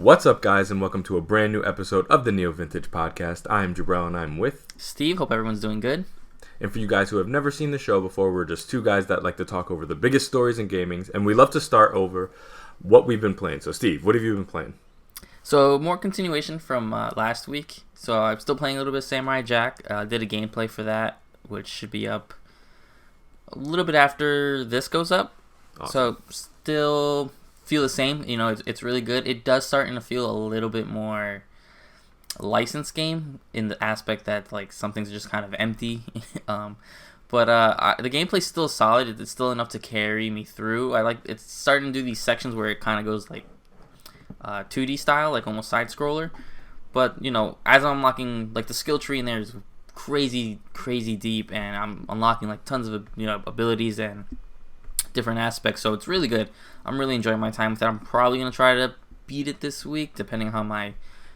What's up, guys, and welcome to a brand new episode of the NeoVintage podcast. I am Jabril, and I'm with Steve. Hope everyone's doing good. And for you guys who have never seen the show before, we're just two guys that like to talk over the biggest stories in gaming, and we love to start over what we've been playing. So, Steve, what have you been playing? So, more continuation from last week. So, I'm still playing a little bit of Samurai Jack. Did a gameplay for that, which should be up a little bit after this goes up. Awesome. So, still feel the same. You know, it's really good. It does start to feel a little bit more licensed game in the aspect that like something's just kind of empty. But the gameplay's still solid. It's still enough to carry me through. It's starting to do these sections where it kind of goes like 2D style, like almost side scroller. But you know, as I'm unlocking, like the skill tree in there is crazy deep, and I'm unlocking like tons of abilities and different aspects. So it's really good. I'm really enjoying my time with it. I'm probably gonna try to beat it this week, depending on how my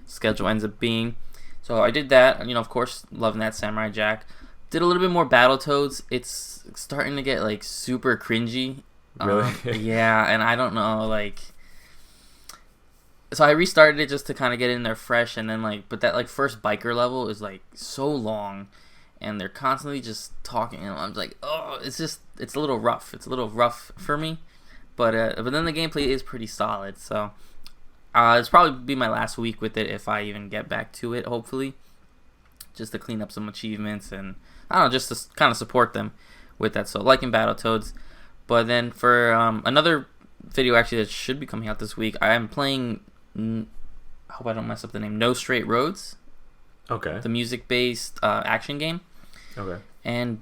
schedule ends up being. So I did that. You know, of course, loving that Samurai Jack. Did a little bit more Battletoads. It's starting to get like super cringy. Really? Yeah, and I don't know, like. So I restarted it just to kind of get in there fresh, and then but that first biker level is like so long, and they're constantly just talking, and I'm like, oh, it's a little rough. It's a little rough for me, but then the gameplay is pretty solid. So it's probably be my last week with it if I even get back to it. Hopefully, just to clean up some achievements and I don't know, just to kind of support them with that. So liking Battletoads, but then for another video actually that should be coming out this week, I am playing. I hope I don't mess up the name. No Straight Roads. Okay. The music-based action game. Okay. And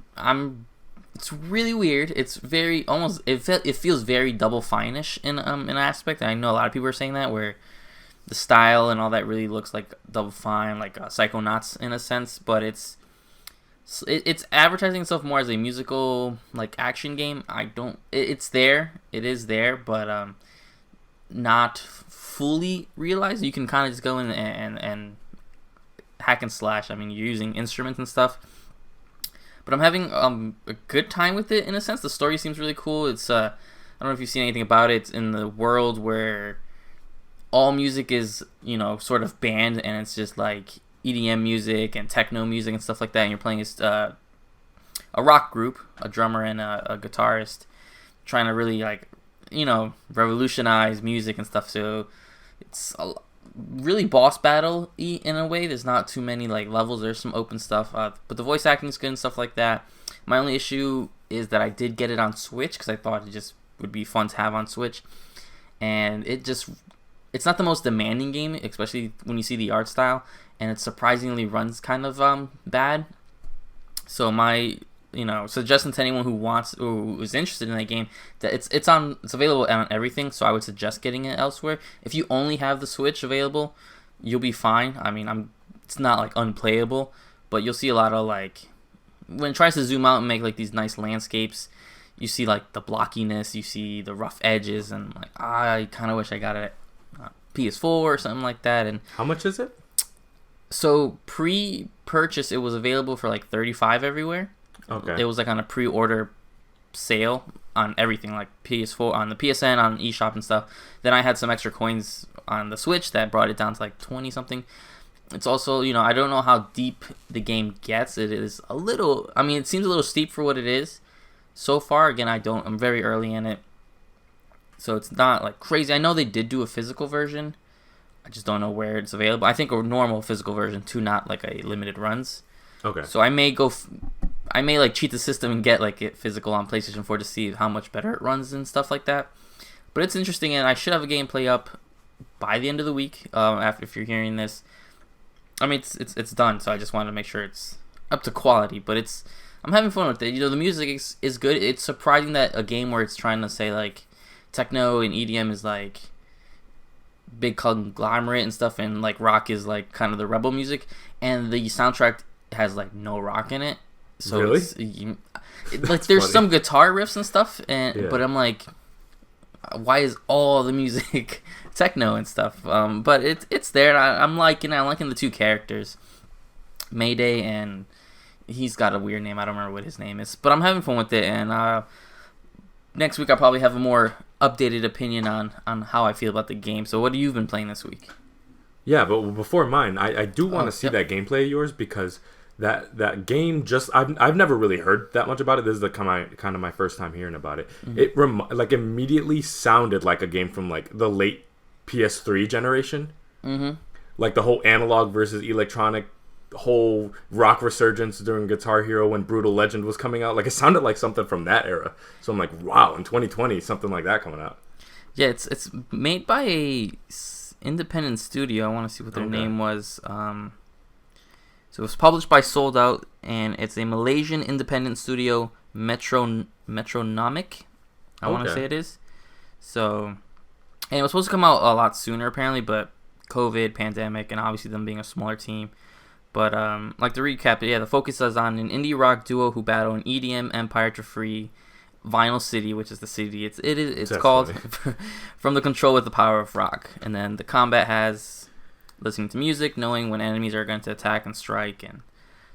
it's really weird. It's very almost. It feels very Double Fine-ish in an aspect. And I know a lot of people are saying that, where the style and all that really looks like Double Fine, like Psychonauts in a sense. But it's advertising itself more as a musical like action game. It's there. It is there, but not fully realized. You can kind of just go in and hack and slash. I mean, you're using instruments and stuff. But I'm having a good time with it in a sense. The story seems really cool. It's I don't know if you've seen anything about it. It's in the world where all music is, sort of banned, and it's just like EDM music and techno music and stuff like that. And you're playing as a rock group, a drummer and a guitarist, trying to really revolutionize music and stuff. So it's really boss battle-y in a way. There's not too many levels. There's some open stuff, but the voice acting is good and stuff like that. My only issue is that I did get it on Switch because I thought it just would be fun to have on Switch, and it's not the most demanding game, especially when you see the art style, and it surprisingly runs kind of bad. So my suggestion to anyone who is interested in that game, that it's available on everything. So I would suggest getting it elsewhere. If you only have the Switch available, you'll be fine. I mean, it's not unplayable, but you'll see a lot of when it tries to zoom out and make these nice landscapes, you see the blockiness, you see the rough edges, and I kind of wish I got it at PS4 or something like that. And how much is it? So pre-purchase, it was available for $35 everywhere. Okay. It was on a pre-order sale on everything, like PS4, on the PSN, on eShop and stuff. Then I had some extra coins on the Switch that brought it down to 20 something. It's also, I don't know how deep the game gets. It is a little, it seems a little steep for what it is. So far, again, I'm very early in it. So it's not crazy. I know they did do a physical version. I just don't know where it's available. I think a normal physical version too, not a limited runs. Okay. So I may cheat the system and get it physical on PlayStation 4 to see how much better it runs and stuff like that. But it's interesting, and I should have a gameplay up by the end of the week. If you're hearing this, it's done. So I just wanted to make sure it's up to quality. But I'm having fun with it. The music is good. It's surprising that a game where it's trying to say techno and EDM is big conglomerate and stuff, and rock is kind of the rebel music, and the soundtrack has no rock in it. So really? There's funny. some guitar riffs and stuff, but I'm why is all the music techno and stuff? But it's there, and I'm liking the two characters, Mayday, and he's got a weird name. I don't remember what his name is, but I'm having fun with it. And next week I'll probably have a more updated opinion on how I feel about the game. So what have you been playing this week? Yeah, but before mine, I do want to see yep. that gameplay of yours because that game just I've never really heard that much about it. This is the kind of my first time hearing about it. It like immediately sounded like a game from like the late PS3 generation. Like the whole analog versus electronic whole rock resurgence during Guitar Hero when Brutal Legend was coming out. Like it sounded like something from that era. So I'm like, wow, in 2020 something like that coming out. Yeah, it's made by a independent studio. I want to see what their name was. So it was published by Sold Out, and it's a Malaysian independent studio, Metronomic. I want to say it is. So, and it was supposed to come out a lot sooner apparently, but COVID, pandemic, and obviously them being a smaller team. But like to recap, the focus is on an indie rock duo who battle an EDM empire to free Vinyl City, which is the city it's called, from the control with the power of rock. And then the combat has listening to music, knowing when enemies are going to attack and strike, and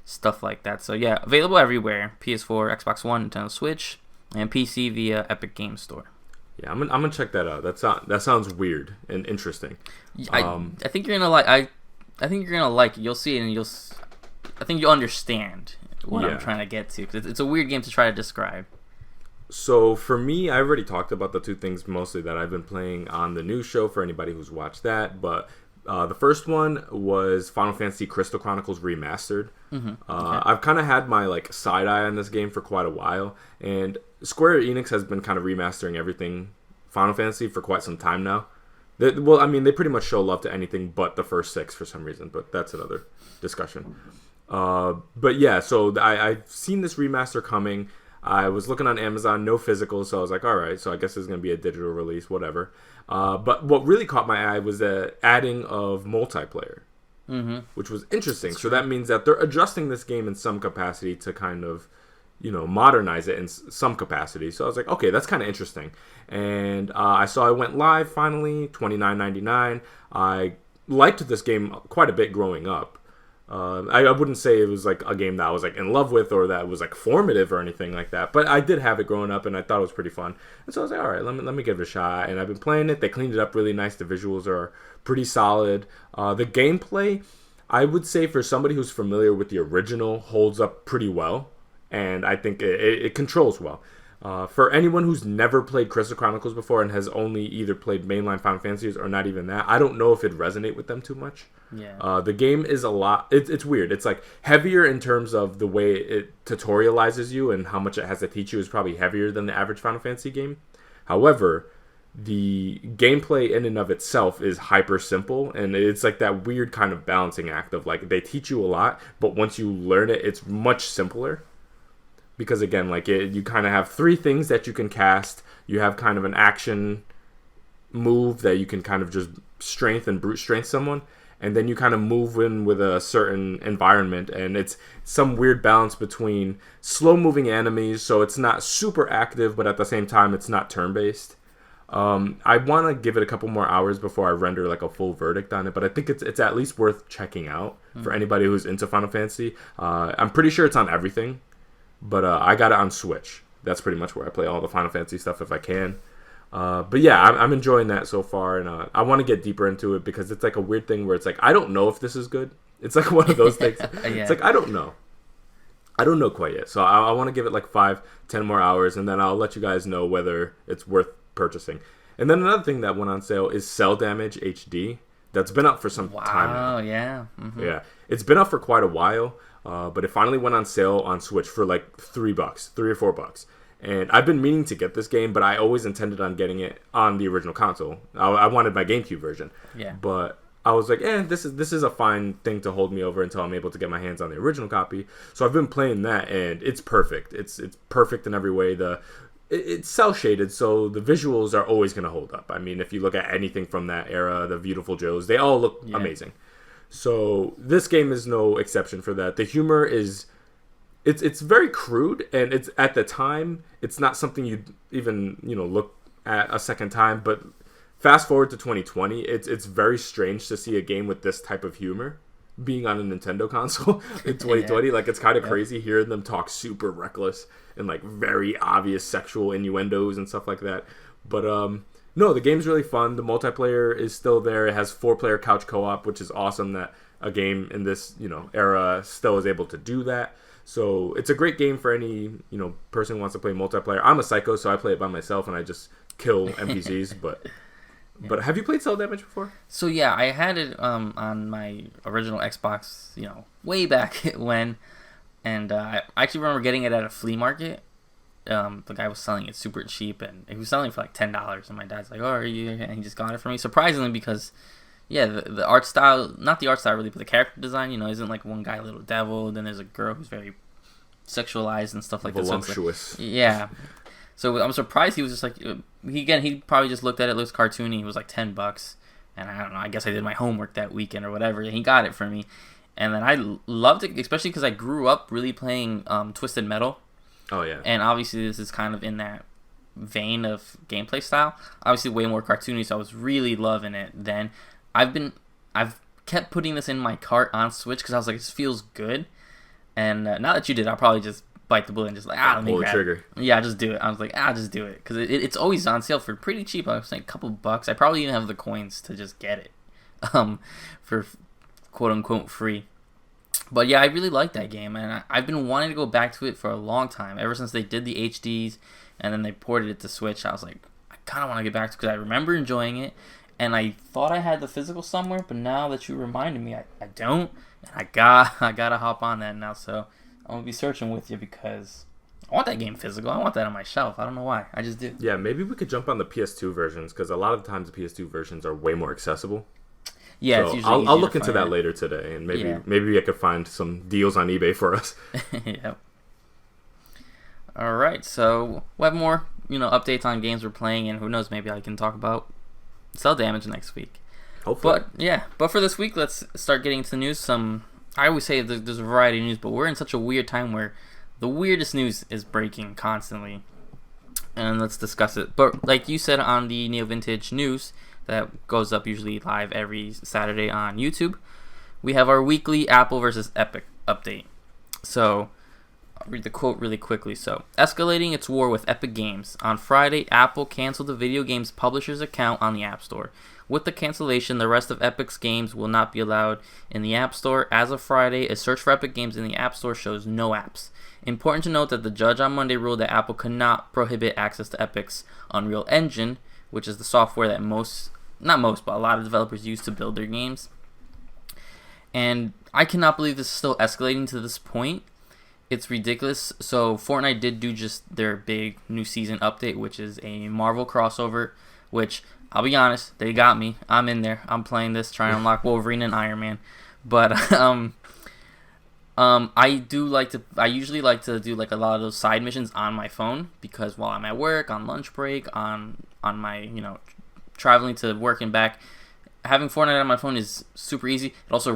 stuff like that. So yeah, available everywhere: PS4, Xbox One, Nintendo Switch, and PC via Epic Games Store. Yeah, I'm gonna check that out. That sounds weird and interesting. I think you're gonna like. I think you're gonna like it. You'll see it, and I think you'll understand what I'm trying to get to, because it's a weird game to try to describe. So for me, I already talked about the two things mostly that I've been playing on the news show for anybody who's watched that. But the first one was Final Fantasy Crystal Chronicles Remastered. I've kind of had my like side eye on this game for quite a while, and Square Enix has been kind of remastering everything Final Fantasy for quite some time now. They pretty much show love to anything but the first 6 for some reason, but that's another discussion. But yeah, so I've seen this remaster coming. I was looking on Amazon, no physical, so I was like, all right, so I guess it's going to be a digital release, whatever. But what really caught my eye was the adding of multiplayer, which was interesting. So that means that they're adjusting this game in some capacity to kind of, modernize it in some capacity. So I was like, okay, that's kind of interesting. And I saw it went live finally, $29.99. I liked this game quite a bit growing up. I wouldn't say it was like a game that I was like in love with or that was like formative or anything like that, but I did have it growing up and I thought it was pretty fun. And so I was like, all right, let me give it a shot. And I've been playing it. They cleaned it up really nice. The visuals are pretty solid. The gameplay, I would say for somebody who's familiar with the original, holds up pretty well. And I think it controls well. For anyone who's never played Crystal Chronicles before and has only either played mainline Final Fantasies or not even that, I don't know if it'd resonate with them too much. Yeah. The game is a lot. It's weird. It's like heavier in terms of the way it tutorializes you and how much it has to teach you is probably heavier than the average Final Fantasy game. However, the gameplay in and of itself is hyper simple, and it's like that weird kind of balancing act of like they teach you a lot, but once you learn it, it's much simpler. Because again, like you kind of have 3 things that you can cast. You have kind of an action move that you can kind of just strength and brute strength someone. And then you kind of move in with a certain environment. And it's some weird balance between slow moving enemies. So it's not super active, but at the same time, it's not turn-based. I want to give it a couple more hours before I render like a full verdict on it. But I think it's at least worth checking out for anybody who's into Final Fantasy. I'm pretty sure it's on everything. But I got it on Switch. That's pretty much where I play all the Final Fantasy stuff if I can. But yeah, I'm enjoying that so far. And I want to get deeper into it because it's like a weird thing where it's like, I don't know if this is good. It's like one of those things. It's like, I don't know. I don't know quite yet. So I want to give it like 5-10 more hours. And then I'll let you guys know whether it's worth purchasing. And then another thing that went on sale is Cell Damage HD. That's been up for some time now. Wow, yeah. Yeah. It's been up for quite a while. But it finally went on sale on Switch for like $3 or $4. And I've been meaning to get this game, but I always intended on getting it on the original console. I wanted my GameCube version. Yeah. But I was like, this is a fine thing to hold me over until I'm able to get my hands on the original copy. So I've been playing that, and it's perfect. It's perfect in every way. It's cell shaded, so the visuals are always going to hold up. I mean, if you look at anything from that era, the Beautiful Joes, they all look amazing. So this game is no exception for that. The humor is, it's very crude, and it's at the time, it's not something you'd even look at a second time. But fast forward to 2020, it's very strange to see a game with this type of humor. being on a Nintendo console in 2020. Like, it's kind of crazy hearing them talk super reckless and like very obvious sexual innuendos and stuff like that. But no, the game's really fun. The multiplayer is still there. It has 4-player couch co-op, which is awesome that a game in this, era still is able to do that. So it's a great game for any, person who wants to play multiplayer. I'm a psycho, so I play it by myself and I just kill NPCs. But have you played Cell Damage before? So yeah, I had it on my original Xbox, way back when, and I actually remember getting it at a flea market. The guy was selling it super cheap, and he was selling it for like $10. And my dad's like, "Oh, are you?" And he just got it for me, surprisingly, because yeah, the art style, not the art style really, but the character design, isn't like one guy a little devil, then there's a girl who's very sexualized and stuff like that. Voluptuous. So yeah. So I'm surprised he was just like, he probably just looked at it, looks cartoony. It was like $10, and I don't know. I guess I did my homework that weekend or whatever. And he got it for me, and then I loved it, especially because I grew up really playing Twisted Metal. Oh yeah. And obviously this is kind of in that vein of gameplay style. Obviously way more cartoony, so I was really loving it then. I've kept putting this in my cart on Switch because I was like, this feels good. And now that you did, I'll probably just bite the bullet and just like, let me pull the grab trigger. it. Yeah, just do it. I was like, just do it, because it's always on sale for pretty cheap. I was saying a couple bucks. I probably even have the coins to just get it, for quote unquote free. But yeah, I really like that game, and I've been wanting to go back to it for a long time. Ever since they did the HDs and then they ported it to Switch, I was like, I kind of want to get back to it because I remember enjoying it. And I thought I had the physical somewhere, but now that you reminded me, I don't. And I gotta hop on that now. So I'm gonna be searching with you because I want that game physical. I want that on my shelf. I don't know why. I just do. Yeah, maybe we could jump on the PS2 versions because a lot of the times the PS2 versions are way more accessible. Yeah, so it's usually I'll look into that later today, and maybe I could find some deals on eBay for us. Yep. All right, so we'll have more updates on games we're playing, and who knows, maybe I can talk about Cell Damage next week. Hopefully. But for this week, let's start getting into the news. I always say there's a variety of news, but we're in such a weird time where the weirdest news is breaking constantly, and let's discuss it. But like you said on the NeoVintage news that goes up usually live every Saturday on YouTube, we have our weekly Apple versus Epic update. So I'll read the quote really quickly. So, escalating its war with Epic Games. On Friday, Apple canceled the video game's publisher's account on the App Store. With the cancellation, the rest of Epic's games will not be allowed in the App Store. As of Friday, a search for Epic Games in the App Store shows no apps. Important to note that the judge on Monday ruled that Apple could not prohibit access to Epic's Unreal Engine, which is the software that a lot of developers use to build their games. And I cannot believe this is still escalating to this point. It's ridiculous. So Fortnite did do just their big new season update, which is a Marvel crossover, which I'll be honest, they got me. I'm in there. I'm playing this, trying to unlock Wolverine and Iron Man. But I usually like to do like a lot of those side missions on my phone, because while I'm at work, on lunch break, on my traveling to work and back, having Fortnite on my phone is super easy. It also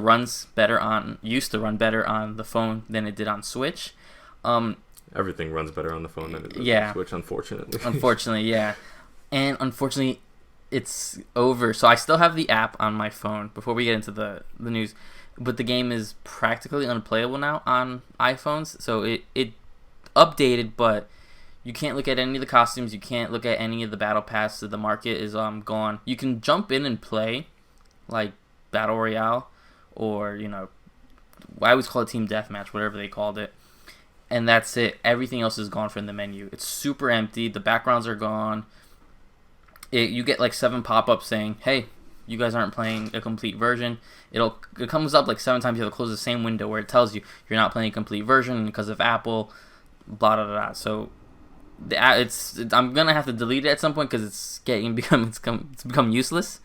used to run better on the phone than it did on Switch. Everything runs better on the phone than it does on Switch, unfortunately. Unfortunately, yeah. And unfortunately, it's over. So I still have the app on my phone before we get into the news. But the game is practically unplayable now on iPhones. So it updated, but you can't look at any of the costumes. You can't look at any of the battle pass. The market is gone. You can jump in and play, like Battle Royale, or I always call it Team Deathmatch, whatever they called it, and that's it. Everything else is gone from the menu. It's super empty. The backgrounds are gone. You get like 7 pop-ups saying, "Hey, you guys aren't playing a complete version." It comes up like 7 times. You have to close the same window where it tells you you're not playing a complete version because of Apple. Blah blah blah. So I'm gonna have to delete it at some point because it's become useless.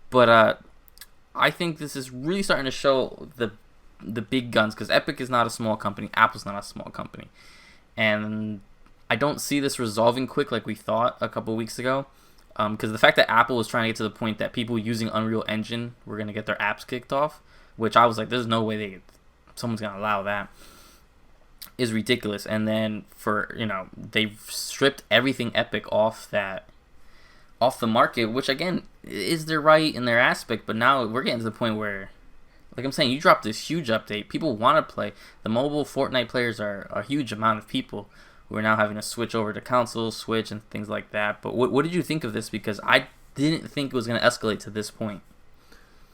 But I think this is really starting to show the big guns, because Epic is not a small company. Apple's not a small company, and I don't see this resolving quick like we thought a couple weeks ago. Because the fact that Apple was trying to get to the point that people using Unreal Engine were gonna get their apps kicked off, which I was like, there's no way someone's gonna allow that, is ridiculous. And then they've stripped everything Epic off the market, which again is their right in their aspect, but now we're getting to the point where Like I'm saying, you dropped this huge update. People want to play. The mobile Fortnite players are a huge amount of people who are now having to switch over to console, Switch, and things like that. But what did you think of this? Because I didn't think it was going to escalate to this point.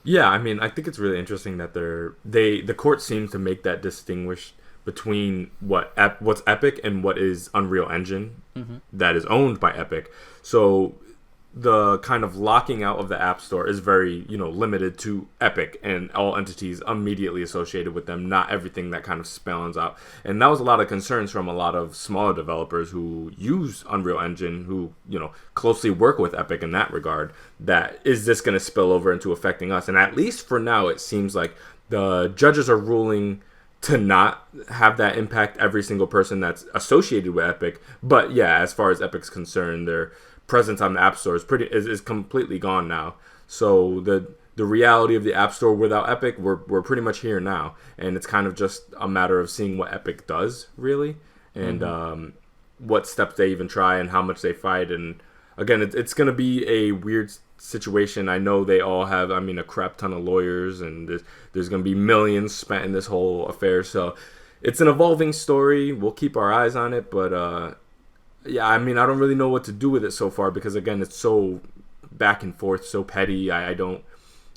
Yeah, I mean, I think it's really interesting that the court seems to make that distinguish between what's Epic and what is Unreal Engine that is owned by Epic. So the kind of locking out of the App Store is very, limited to Epic and all entities immediately associated with them, not everything that kind of spawns out. And that was a lot of concerns from a lot of smaller developers who use Unreal Engine, who, closely work with Epic in that regard, that is this going to spill over into affecting us? And at least for now, it seems like the judges are ruling to not have that impact every single person that's associated with Epic. But yeah, as far as Epic's concerned, they're presence on the App Store is completely gone now. So the reality of the App Store without Epic, we're pretty much here now, and it's kind of just a matter of seeing what Epic does really, and what steps they even try and how much they fight. And again, it's going to be a weird situation. I know they all have, a crap ton of lawyers, and there's going to be millions spent in this whole affair. So it's an evolving story. We'll keep our eyes on it, but yeah, I don't really know what to do with it so far because, again, it's so back and forth, so petty. I don't...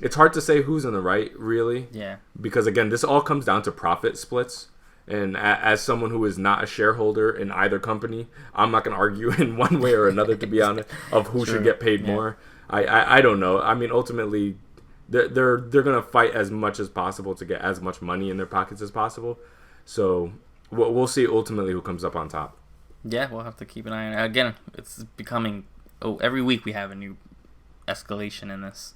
It's hard to say who's in the right, really. Yeah. Because, again, this all comes down to profit splits. And as someone who is not a shareholder in either company, I'm not going to argue in one way or another, to be honest, of who should get paid more. I don't know. Ultimately, they're going to fight as much as possible to get as much money in their pockets as possible. So we'll see ultimately who comes up on top. Yeah, we'll have to keep an eye on it. Again, it's becoming... every week we have a new escalation in this.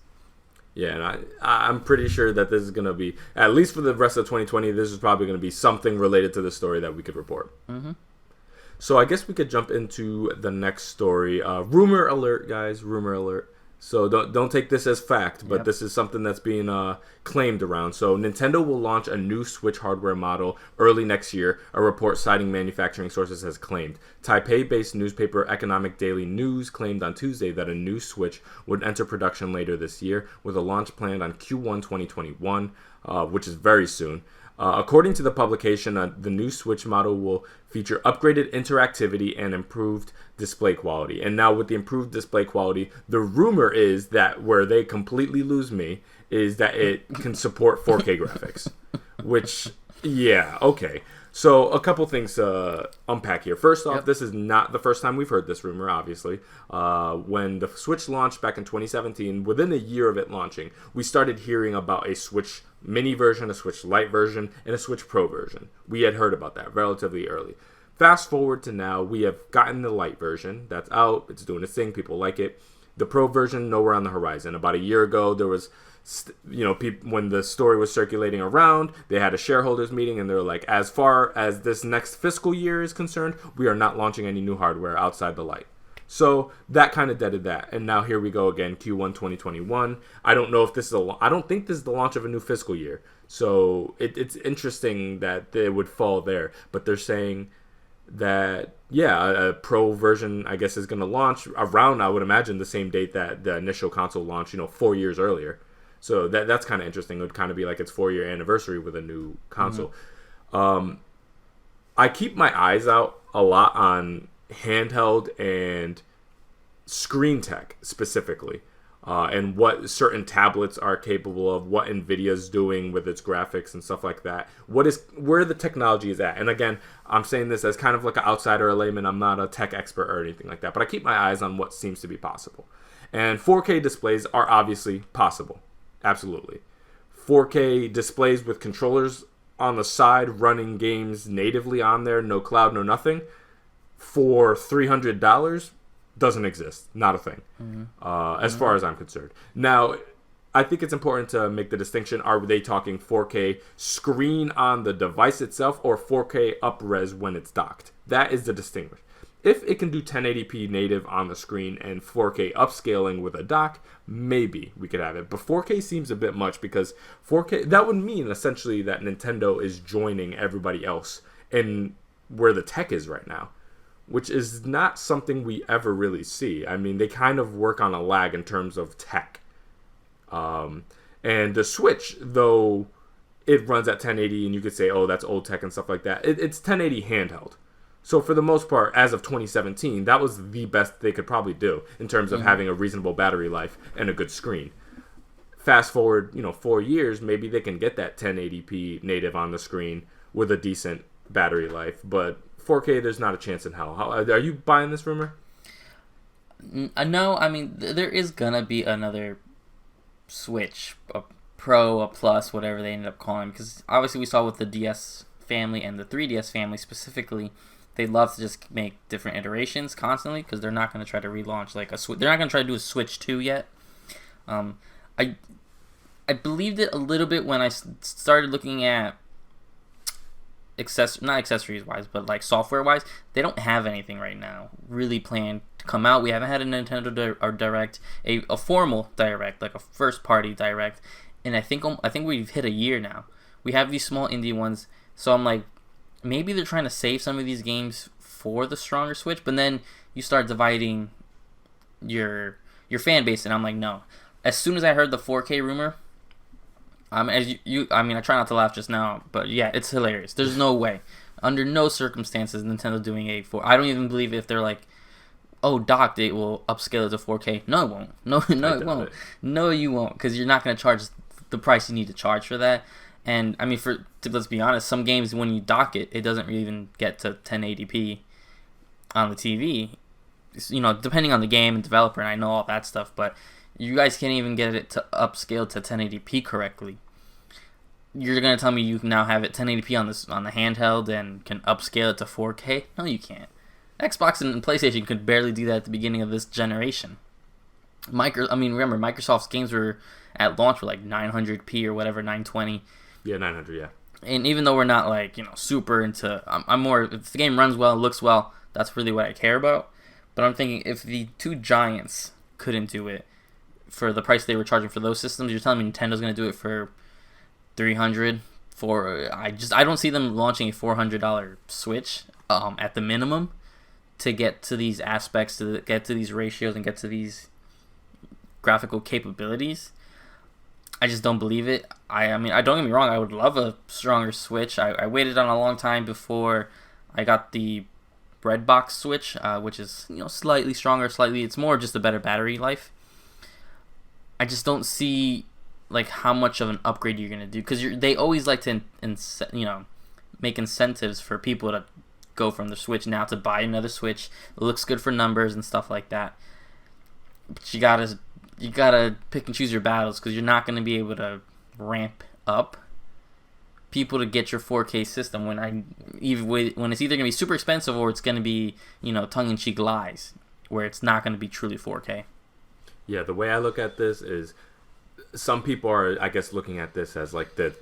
Yeah, and I'm pretty sure that this is going to be, at least for the rest of 2020, this is probably going to be something related to the story that we could report. So I guess we could jump into the next story. Rumor alert, guys. Rumor alert. So don't take this as fact, but this is something that's being claimed around. So Nintendo will launch a new Switch hardware model early next year, a report citing manufacturing sources has claimed. Taipei-based newspaper Economic Daily News claimed on Tuesday that a new Switch would enter production later this year, with a launch planned on Q1 2021, which is very soon. According to the publication, the new Switch model will feature upgraded interactivity and improved display quality. And now with the improved display quality, the rumor is that where they completely lose me is that it can support 4K graphics. Which, yeah, okay. So a couple things to unpack here. First off, this is not the first time we've heard this rumor, obviously. When the Switch launched back in 2017, within a year of it launching, we started hearing about a Switch Mini version, a Switch Lite version, and a Switch Pro version. We had heard about that relatively early. Fast forward to now, we have gotten the Lite version. That's out. It's doing its thing. People like it. The Pro version, nowhere on the horizon. About a year ago, there was... when the story was circulating around, they had a shareholders meeting and they were like, as far as this next fiscal year is concerned, we are not launching any new hardware outside the Lite. So that kind of deaded that. And now here we go again, Q1 2021. I don't know if this is I don't think this is the launch of a new fiscal year. So it's interesting that they would fall there. But they're saying that, a Pro version, I guess, is going to launch around, I would imagine, the same date that the initial console launched, 4 years earlier. So that's kind of interesting. It would kind of be like its 4-year anniversary with a new console. I keep my eyes out a lot on handheld and screen tech specifically, and what certain tablets are capable of, what NVIDIA's doing with its graphics and stuff like that. Where the technology is at. And again, I'm saying this as kind of like an outsider, a layman. I'm not a tech expert or anything like that, but I keep my eyes on what seems to be possible. And 4K displays are obviously possible. Absolutely. 4K displays with controllers on the side running games natively on there, no cloud, no nothing, for $300 doesn't exist. Not a thing, as far as I'm concerned. Now, I think it's important to make the distinction. Are they talking 4K screen on the device itself or 4K up-res when it's docked? That is the distinction. If it can do 1080p native on the screen and 4K upscaling with a dock, maybe we could have it. But 4K seems a bit much because 4K, that would mean essentially that Nintendo is joining everybody else in where the tech is right now, which is not something we ever really see. I mean, they kind of work on a lag in terms of tech. And the Switch, though it runs at 1080, and you could say, oh, that's old tech and stuff like that. It's 1080 handheld. So for the most part, as of 2017, that was the best they could probably do in terms of having a reasonable battery life and a good screen. Fast forward, 4 years, maybe they can get that 1080p native on the screen with a decent battery life. But 4K, there's not a chance in hell. Are you buying this rumor? No, I mean, there is gonna be another Switch, a Pro, a Plus, whatever they ended up calling, because obviously we saw with the DS family and the 3DS family specifically, they love to just make different iterations constantly, because they're not going to try to relaunch like a Switch. They're not going to try to do a Switch 2 yet. I believed it a little bit when I started looking at not accessories wise, but like software wise. They don't have anything right now really planned to come out. We haven't had a Nintendo Direct, a formal Direct, like a first party Direct, and I think we've hit a year now. We have these small indie ones, so I'm like, maybe they're trying to save some of these games for the stronger Switch, but then you start dividing your fan base, and I'm like, no. As soon as I heard the 4K rumor, I try not to laugh just now, but yeah, it's hilarious. There's no way, under no circumstances, Nintendo doing a 4. I don't even believe if they're like, oh, doc, they will upscale it to 4K. No, it won't. No, it won't. No, you won't, because you're not going to charge the price you need to charge for that. And I mean, let's be honest, some games when you dock it, it doesn't even get to 1080p on the TV. Depending on the game and developer, and I know all that stuff, but you guys can't even get it to upscale to 1080p correctly. You're gonna tell me you can now have it 1080p on the handheld and can upscale it to 4K? No, you can't. Xbox and PlayStation could barely do that at the beginning of this generation. Remember, Microsoft's games were at launch were like 900p or whatever, 920. Yeah, 900, yeah. And even though we're not like, super into, I'm more, if the game runs well, looks well, that's really what I care about. But I'm thinking, if the two giants couldn't do it for the price they were charging for those systems, you're telling me Nintendo's going to do it for $300 I don't see them launching a $400 Switch at the minimum to get to these aspects, to get to these ratios, and get to these graphical capabilities. I just don't believe it. I don't get me wrong, I would love a stronger Switch. I waited on a long time before I got the Red Box Switch, which is slightly stronger, it's more just a better battery life. I just don't see like how much of an upgrade you're gonna do, because they always like to make incentives for people to go from the Switch now to buy another Switch. It looks good for numbers and stuff like that. But you gotta pick and choose your battles, because you're not gonna be able to ramp up people to get your 4K system when it's either gonna be super expensive or it's gonna be tongue-in-cheek lies where it's not gonna be truly 4K. Yeah, the way I look at this is, some people are, I guess, looking at this as like the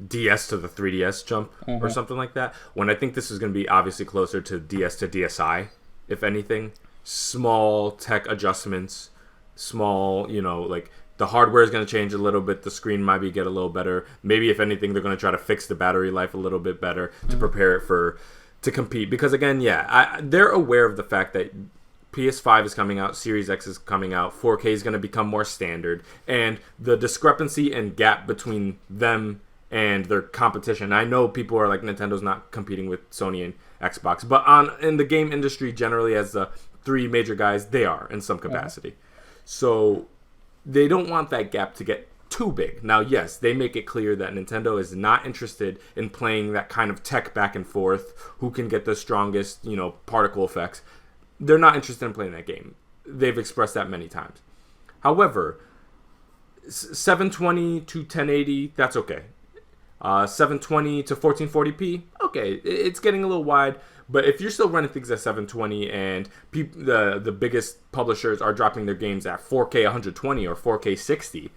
DS to the 3DS jump or something like that, when I think this is going to be obviously closer to DS to DSi, if anything. Small tech adjustments, small, like the hardware is going to change a little bit, the screen might get a little better. Maybe, if anything, they're going to try to fix the battery life a little bit better to prepare it to compete. Because again, they're aware of the fact that PS5 is coming out, Series X is coming out, 4K is going to become more standard, and the discrepancy and gap between them and their competition. I know people are like, Nintendo's not competing with Sony and Xbox, but in the game industry generally, as the three major guys, they are in some capacity. So they don't want that gap to get too big. Now, yes, they make it clear that Nintendo is not interested in playing that kind of tech back and forth, who can get the strongest, particle effects. They're not interested in playing that game. They've expressed that many times. However, 720 to 1080, that's okay. 720 to 1440p, okay. It's getting a little wide, but if you're still running things at 720 and the biggest publishers are dropping their games at 4K 120 or 4K 60,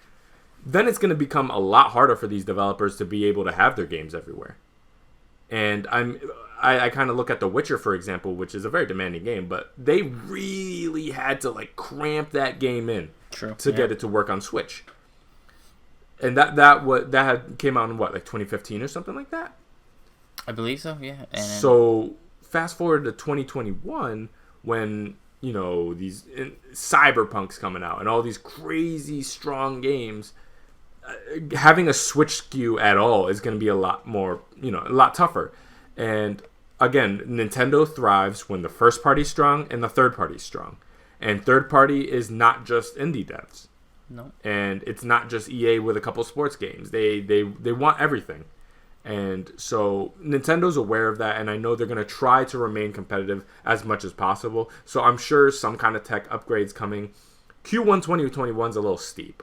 then it's going to become a lot harder for these developers to be able to have their games everywhere. And I kind of look at The Witcher, for example, which is a very demanding game, but they really had to like cramp that game in to get it to work on Switch. And that came out in what, like 2015 or something like that? I believe so, yeah. And so fast forward to 2021, when these Cyberpunk's coming out and all these crazy strong games, having a Switch SKU at all is going to be a lot more, a lot tougher. And again, Nintendo thrives when the first party's strong and the third party's strong. And third party is not just indie devs. No. And it's not just EA with a couple sports games. They want everything. And so Nintendo's aware of that, and I know they're going to try to remain competitive as much as possible. So I'm sure some kind of tech upgrades coming. Q1 2021 is a little steep.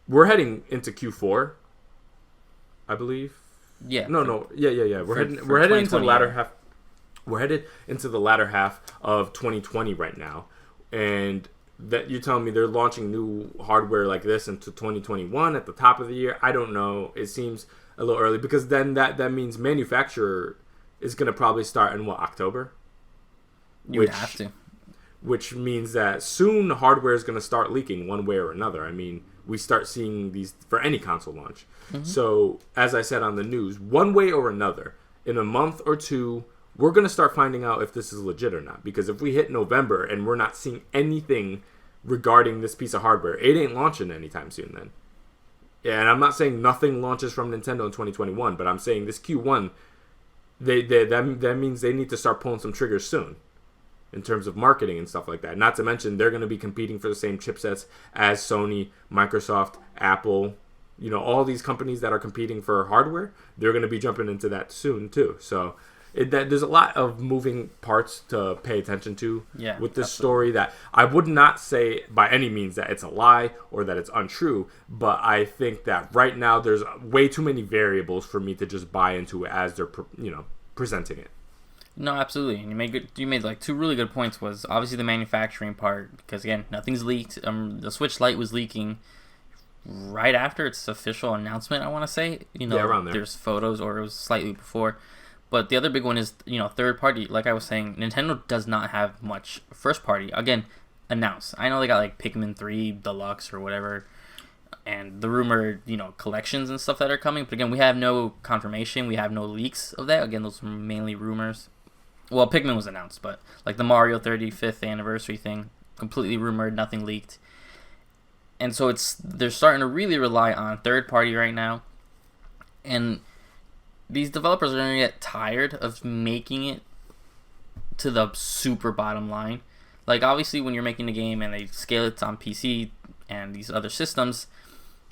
We're heading into Q4, I believe. Yeah. Yeah. We're heading into the latter half. We're headed into the latter half of 2020 right now, and that you're telling me they're launching new hardware like this into 2021 at the top of the year. I don't know. It seems a little early, because then that means manufacturer is going to probably start in October. You would have to. Which means that soon hardware is going to start leaking one way or another. I mean, we start seeing these for any console launch. Mm-hmm. So, as I said on the news, one way or another, in a month or two, we're going to start finding out if this is legit or not. Because if we hit November and we're not seeing anything regarding this piece of hardware, it ain't launching anytime soon then. Yeah, and I'm not saying nothing launches from Nintendo in 2021, but I'm saying this Q1, that means they need to start pulling some triggers soon in terms of marketing and stuff like that. Not to mention, they're going to be competing for the same chipsets as Sony, Microsoft, Apple, all these companies that are competing for hardware. They're going to be jumping into that soon too. So there's a lot of moving parts to pay attention to with this story, that I would not say by any means that it's a lie or that it's untrue, but I think that right now there's way too many variables for me to just buy into it as they're presenting it. No, absolutely. And you made like two really good points. Was obviously the manufacturing part, because again, nothing's leaked. The Switch Lite was leaking right after its official announcement, I want to say. Around there. There's photos, or it was slightly before. But the other big one is, third party. Like I was saying, Nintendo does not have much first party. Again, announced. I know they got like Pikmin 3 Deluxe or whatever, and the rumored, collections and stuff that are coming. But again, we have no confirmation. We have no leaks of that. Again, those are mainly rumors. Well, Pikmin was announced, but like the Mario 35th anniversary thing, completely rumored, nothing leaked. And so they're starting to really rely on third party right now. And these developers are going to get tired of making it to the super bottom line. Like, obviously, when you're making a game and they scale it on PC and these other systems,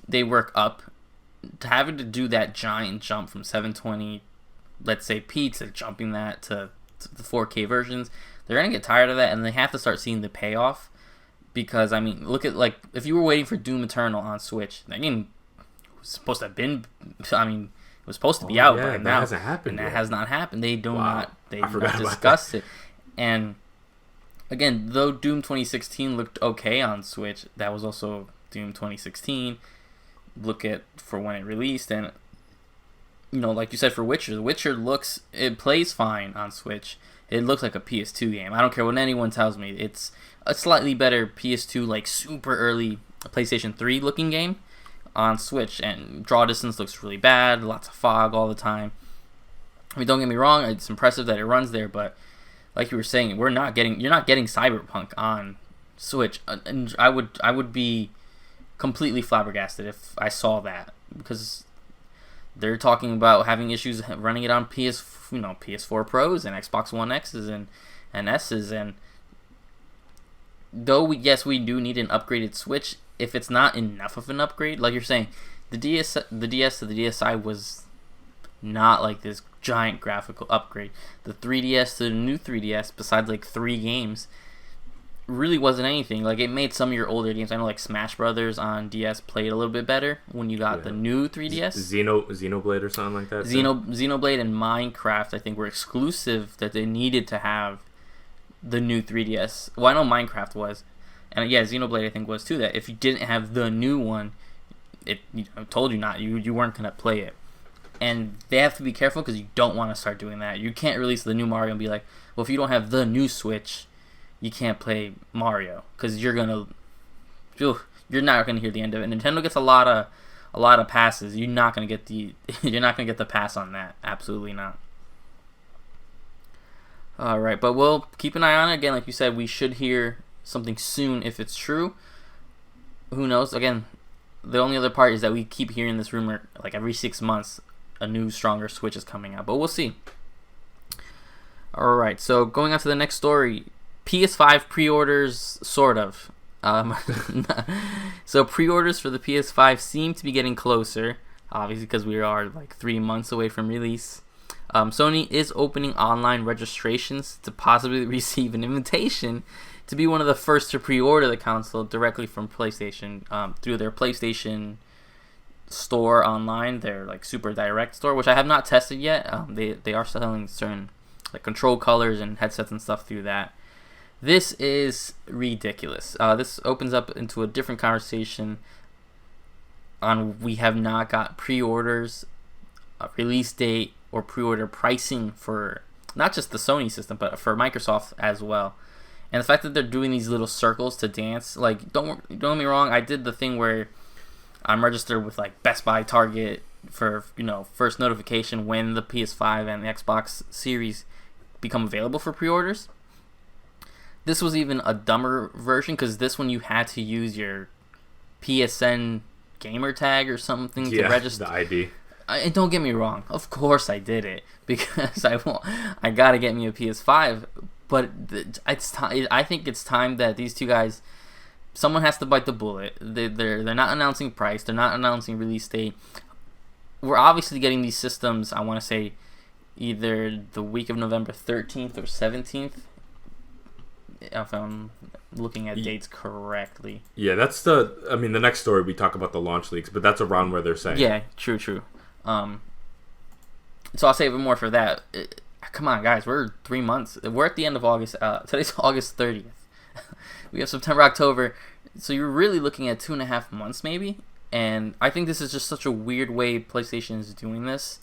they work up. Having to do that giant jump from 720, let's say, P to jumping that to the 4K versions, they're going to get tired of that, and they have to start seeing the payoff. Because, I mean, look at, like, if you were waiting for Doom Eternal on Switch, that game was supposed to have been, it was supposed to be out by now. That hasn't happened and yet. that has not happened. They do not discuss it. And again, though Doom 2016 looked okay on Switch, that was also Doom 2016. Look at for when it released, and like you said, for Witcher, The Witcher it plays fine on Switch. It looks like a PS2 game. I don't care what anyone tells me. It's a slightly better PS2, like super early PlayStation 3 looking game on Switch, and draw distance looks really bad, lots of fog all the time. I mean, don't get me wrong, it's impressive that it runs there, but like you were saying, you're not getting Cyberpunk on Switch, and I would be completely flabbergasted if I saw that, because they're talking about having issues running it on PS4 Pros and Xbox One X's and S's, and though we do need an upgraded Switch, if it's not enough of an upgrade, like you're saying, the DS to the DSi was not like this giant graphical upgrade. The 3DS to the new 3DS, besides like 3 games, really wasn't anything. Like, it made some of your older games, I know like Smash Brothers on DS played a little bit better when you got the new 3DS. Xenoblade or something like that. Xenoblade and Minecraft, I think, were exclusive that they needed to have the new 3DS. Well, I know Minecraft was, and Xenoblade I think was too. That if you didn't have the new one, it told you not. You weren't gonna play it, and they have to be careful because you don't want to start doing that. You can't release the new Mario and be like, well, if you don't have the new Switch, you can't play Mario, because you're not gonna hear the end of it. Nintendo gets a lot of passes. You're not gonna get the pass on that. Absolutely not. All right, but we'll keep an eye on it. Again, like you said, we should hear something soon if it's true. Who knows? Again, the only other part is that we keep hearing this rumor like every 6 months, a new stronger Switch is coming out, but we'll see. All right, so going on to the next story, PS5 pre-orders, sort of. So pre-orders for the PS5 seem to be getting closer, obviously because we are like 3 months away from release. Sony is opening online registrations to possibly receive an invitation to be one of the first to pre-order the console directly from PlayStation through their PlayStation store online, their like super direct store, which I have not tested yet. They are selling certain like control colors and headsets and stuff through that. This is ridiculous. This opens up into a different conversation on we have not got pre-orders, release date, or pre-order pricing for not just the Sony system, but for Microsoft as well. And the fact that they're doing these little circles to dance, like, don't get me wrong, I did the thing where I'm registered with like Best Buy, Target for, first notification when the PS5 and the Xbox Series become available for pre-orders. This was even a dumber version because this one you had to use your PSN gamer tag or something to register. The ID. And don't get me wrong, of course I did it because I gotta get me a PS5. But it's time. I think it's time that these two guys, someone has to bite the bullet. They're not announcing price. They're not announcing release date. We're obviously getting these systems. I want to say either the week of November 13th or 17th, if I'm looking at dates correctly. Yeah, that's the next story we talk about the launch leaks, but that's around where they're saying. Yeah, true. So I'll save it more for that. Come on, guys, we're 3 months. We're at the end of August. Today's August 30th. We have September, October. So you're really looking at 2.5 months maybe. And I think this is just such a weird way PlayStation is doing this.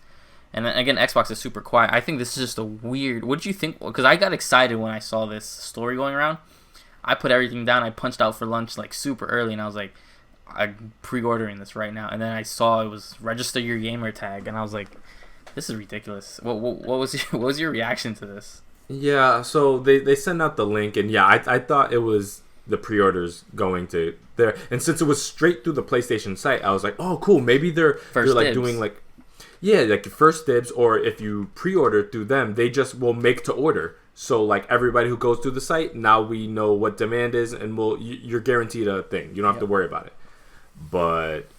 And then, again, Xbox is super quiet. I think this is just a weird... What did you think? Because I got excited when I saw this story going around. I put everything down. I punched out for lunch like super early. And I was like, I'm pre-ordering this right now. And then I saw it was register your gamer tag. And I was like, this is ridiculous. What was your reaction to this? Yeah, so they sent out the link. And yeah, I thought it was the pre-orders going to there. And since it was straight through the PlayStation site, I was like, oh, cool. Maybe they're like dibs. Doing like... Yeah, like first dibs, or if you pre-order through them, they just will make to order. So like everybody who goes through the site, now we know what demand is, and you're guaranteed a thing. You don't have to worry about it. But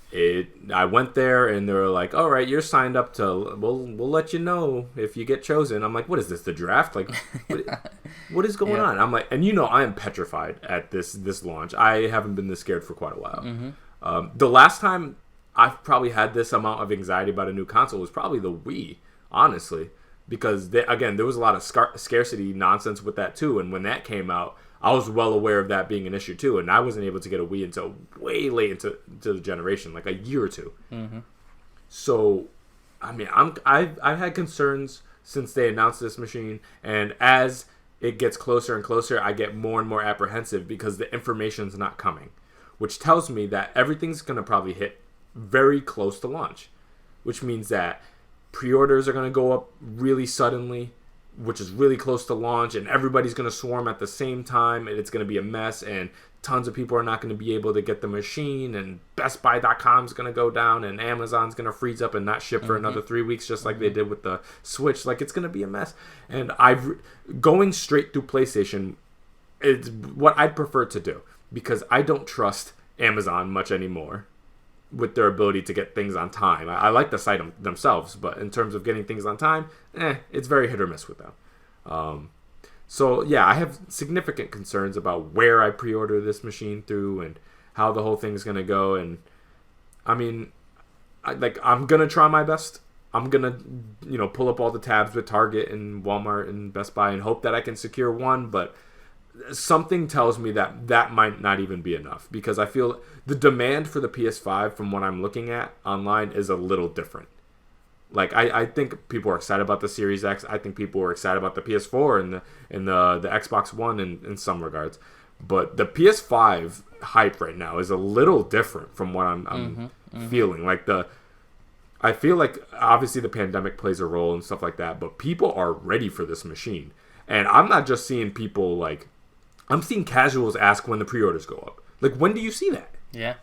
I went there, and they were like, "All right, you're signed up to. We'll let you know if you get chosen." I'm like, "What is this? The draft? Like, what is going on?" I'm like, and I am petrified at this launch. I haven't been this scared for quite a while. Mm-hmm. The last time I've probably had this amount of anxiety about a new console was probably the Wii, honestly, because there was a lot of scarcity nonsense with that too. And when that came out, I was well aware of that being an issue too, and I wasn't able to get a Wii until way late into the generation, like a year or two. Mm-hmm. So, I mean, I've had concerns since they announced this machine, and as it gets closer and closer, I get more and more apprehensive because the information's not coming, which tells me that everything's gonna probably hit very close to launch, which means that pre-orders are going to go up really suddenly, which is really close to launch, and everybody's going to swarm at the same time, and it's going to be a mess, and tons of people are not going to be able to get the machine, and BestBuy.com is going to go down, and Amazon's going to freeze up and not ship for another 3 weeks, just like they did with the Switch. Like, it's going to be a mess. And going straight through PlayStation is what I'd prefer to do, because I don't trust Amazon much anymore with their ability to get things on time. I like the site themselves, but in terms of getting things on time, it's very hit or miss with them. So yeah, I have significant concerns about where I pre-order this machine through and how the whole thing's gonna go. And I mean, I'm gonna try my best. I'm gonna, pull up all the tabs with Target and Walmart and Best Buy and hope that I can secure one, but something tells me that might not even be enough, because I feel the demand for the PS5 from what I'm looking at online is a little different. Like, I think people are excited about the Series X. I think people are excited about the PS4 and the Xbox One in some regards. But the PS5 hype right now is a little different from what I'm feeling. Like, I feel like obviously the pandemic plays a role and stuff like that, but people are ready for this machine. And I'm not just seeing people I'm seeing casuals ask when the pre-orders go up. Like, when do you see that? Yeah.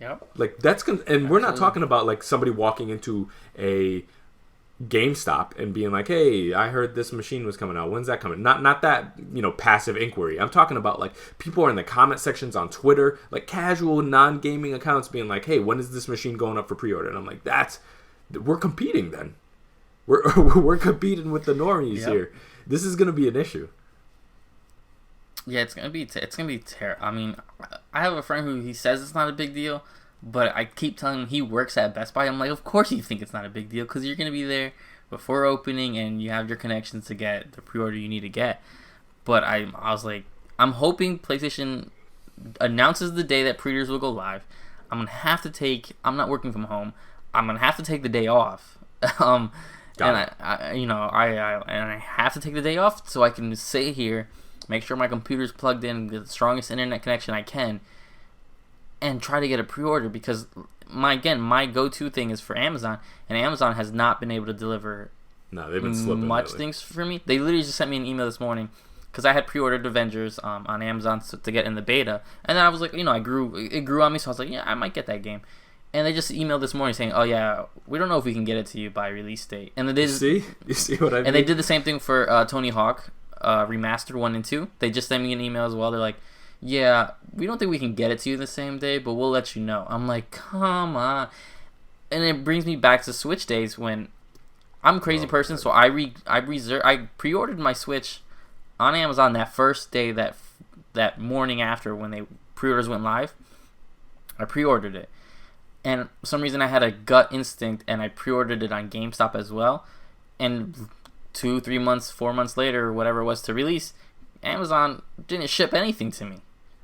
Yep. Like and we're not talking about like somebody walking into a GameStop and being like, "Hey, I heard this machine was coming out. When's that coming?" Not that, passive inquiry. I'm talking about like people are in the comment sections on Twitter, like casual non-gaming accounts being like, "Hey, when is this machine going up for pre-order?" And I'm like, we're competing then. We're competing with the normies here. This is going to be an issue. Yeah, it's gonna be terrible. I mean, I have a friend who he says it's not a big deal, but I keep telling him he works at Best Buy. I'm like, of course you think it's not a big deal because you're gonna be there before opening and you have your connections to get the pre-order you need to get. But I was like, I'm hoping PlayStation announces the day that pre-orders will go live. I'm not working from home. I'm gonna have to take the day off. I have to take the day off so I can sit here, make sure my computer's plugged in, get the strongest internet connection I can, and try to get a pre-order because my go-to thing is for Amazon, and Amazon has not been able to deliver they've been slipping much things for me. They literally just sent me an email this morning because I had pre-ordered Avengers on Amazon to get in the beta, and then I was like, it grew on me, so I was like, yeah, I might get that game. And they just emailed this morning saying, "Oh yeah, we don't know if we can get it to you by release date." And then you see what I mean? And they did the same thing for Tony Hawk Remastered 1 and 2. They just sent me an email as well. They're like, "Yeah, we don't think we can get it to you the same day, but we'll let you know." I'm like, "Come on!" And it brings me back to Switch days when I'm a crazy person. So I pre-ordered my Switch on Amazon that first day, that morning after when they pre-orders went live. I pre-ordered it. And for some reason I had a gut instinct and I pre-ordered it on GameStop as well. And 2, 3 months, 4 months later, whatever it was to release, Amazon didn't ship anything to me.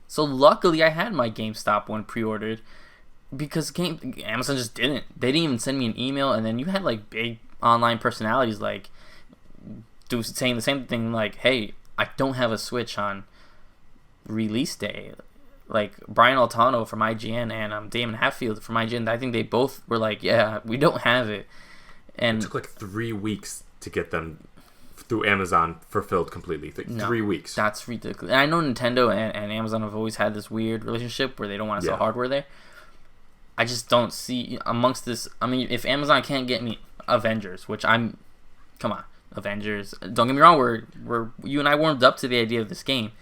So luckily I had my GameStop one pre-ordered because Amazon just didn't. They didn't even send me an email. And then you had like big online personalities like saying the same thing like, "Hey, I don't have a Switch on release day." Like Brian Altano from IGN and Damon Hatfield from IGN, I think they both were like, "Yeah, we don't have it." And it took like 3 weeks to get them through Amazon fulfilled completely. 3 weeks. That's ridiculous. And I know Nintendo and Amazon have always had this weird relationship where they don't want to sell hardware there. I just don't see amongst this. I mean, if Amazon can't get me Avengers, which come on, Avengers. Don't get me wrong, we're you and I warmed up to the idea of this game.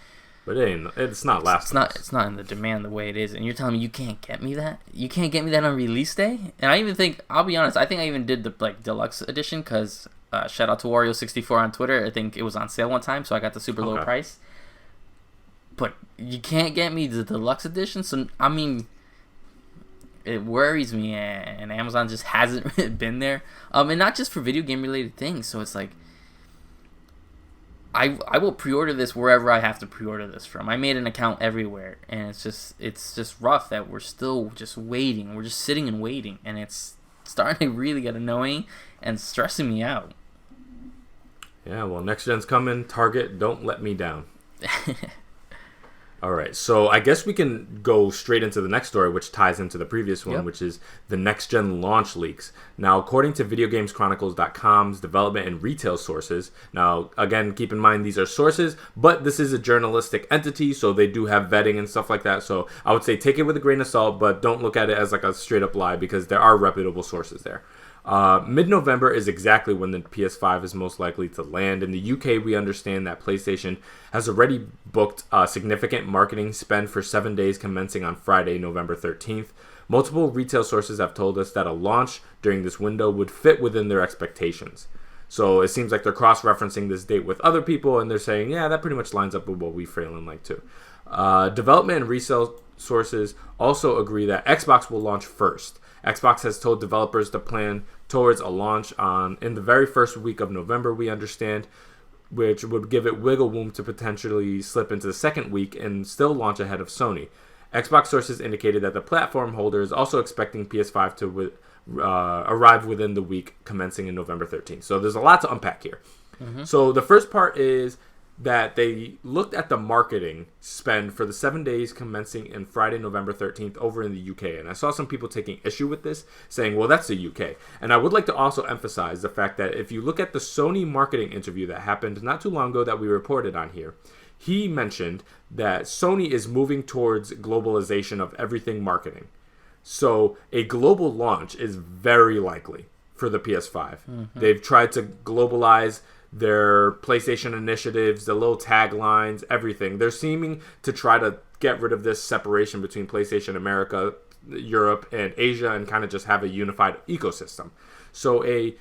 But it's not lasting. It's not in the demand the way it is. And you're telling me you can't get me that? You can't get me that on release day? And I even think, I'll be honest, I think I even did the deluxe edition because shout out to Wario64 on Twitter. I think it was on sale one time, so I got the super low price. But you can't get me the deluxe edition? So, I mean, it worries me, and Amazon just hasn't been there. And not just for video game related things. So it's like, I will pre-order this wherever I have to pre-order this from. I made an account everywhere, and it's just rough that we're still just waiting. We're just sitting and waiting, and it's starting to really get annoying and stressing me out. Yeah, well, next gen's coming. Target, don't let me down. All right, so I guess we can go straight into the next story, which ties into the previous one, which is the next-gen launch leaks. Now, according to VideoGamesChronicles.com's development and retail sources, now, again, keep in mind these are sources, but this is a journalistic entity, so they do have vetting and stuff like that. So I would say take it with a grain of salt, but don't look at it as like a straight-up lie because there are reputable sources there. Mid-November is exactly when the PS5 is most likely to land. In the UK, we understand that PlayStation has already booked a significant marketing spend for 7 days commencing on Friday, November 13th. Multiple retail sources have told us that a launch during this window would fit within their expectations. So it seems like they're cross-referencing this date with other people, and they're saying, yeah, that pretty much lines up with what we feeling like too. Development and resale sources also agree that Xbox will launch first. Xbox has told developers to plan towards a launch in the very first week of November, we understand, which would give it wiggle room to potentially slip into the second week and still launch ahead of Sony. Xbox sources indicated that the platform holder is also expecting PS5 to arrive within the week commencing in November 13th. So there's a lot to unpack here. Mm-hmm. So the first part is that they looked at the marketing spend for the 7 days commencing in Friday, November 13th over in the UK. And I saw some people taking issue with this, saying, well, that's the UK. And I would like to also emphasize the fact that if you look at the Sony marketing interview that happened not too long ago that we reported on here, he mentioned that Sony is moving towards globalization of everything marketing. So a global launch is very likely for the PS5. They've tried to globalize their PlayStation initiatives, the little taglines, everything. They're seeming to try to get rid of this separation between PlayStation America, Europe, and Asia, and kind of just have a unified ecosystem. So a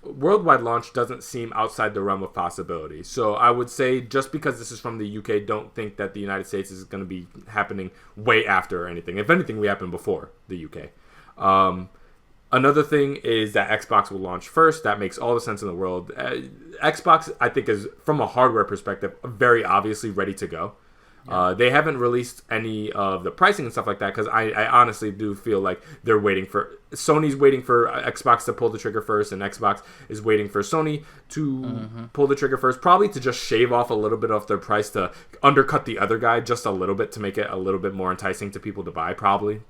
worldwide launch doesn't seem outside the realm of possibility. So I would say, just because this is from the UK, don't think that the United States is going to be happening way after or anything. If anything, we happen before the UK. Another thing is that Xbox will launch first. That makes all the sense in the world. Xbox, I think, is, from a hardware perspective, very obviously ready to go. Yeah. They haven't released any of the pricing and stuff like that, because I honestly do feel like they're waiting for... Sony's waiting for Xbox to pull the trigger first, and Xbox is waiting for Sony to pull the trigger first, probably to just shave off a little bit of their price to undercut the other guy just a little bit to make it a little bit more enticing to people to buy, probably.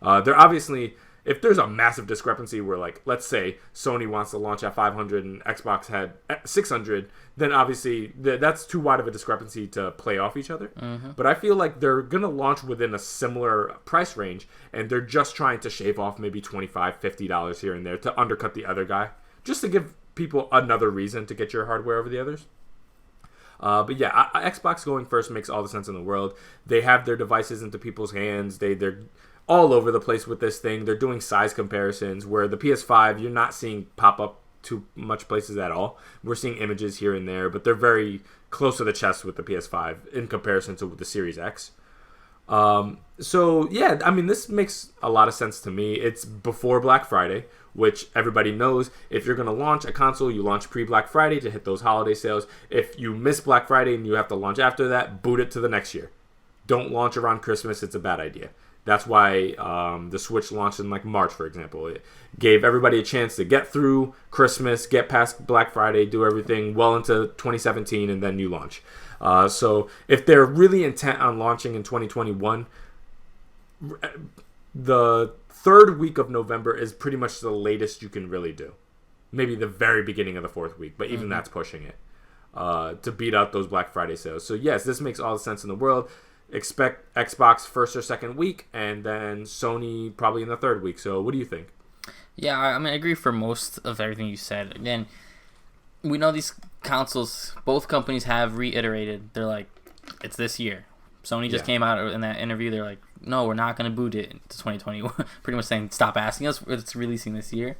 They're obviously... If there's a massive discrepancy where, like, let's say Sony wants to launch at 500 and Xbox had 600, then obviously that's too wide of a discrepancy to play off each other. But I feel like they're going to launch within a similar price range, and they're just trying to shave off maybe $25, $50 here and there to undercut the other guy, just to give people another reason to get your hardware over the others. But yeah, Xbox going first makes all the sense in the world. They have their devices into people's hands. They're all over the place with this thing. They're doing size comparisons where the PS5, you're not seeing pop up too much places at all. We're seeing images here and there, but they're very close to the chest with the PS5 in comparison to the Series X. So yeah, I mean, this makes a lot of sense to me. It's before Black Friday, which everybody knows. If you're going to launch a console, you launch pre-Black Friday to hit those holiday sales. If you miss Black Friday and you have to launch after that, boot it to the next year. Don't launch around Christmas. It's a bad idea. That's why the Switch launched in like March, for example. It gave everybody a chance to get through Christmas, get past Black Friday, do everything well into 2017, and then you launch. So if they're really intent on launching in 2021, the third week of November is pretty much the latest you can really do. Maybe the very beginning of the fourth week, but even that's pushing it to beat out those Black Friday sales. So yes, this makes all the sense in the world. Expect Xbox first or second week, and then Sony probably in the third week. So what do you think? Yeah, I mean, I agree for most of everything you said. Again, we know these consoles, both companies have reiterated. They're like, it's this year. Sony just came out in that interview. They're like, no, we're not going to boot it to 2021. Pretty much saying, stop asking us. It's releasing this year.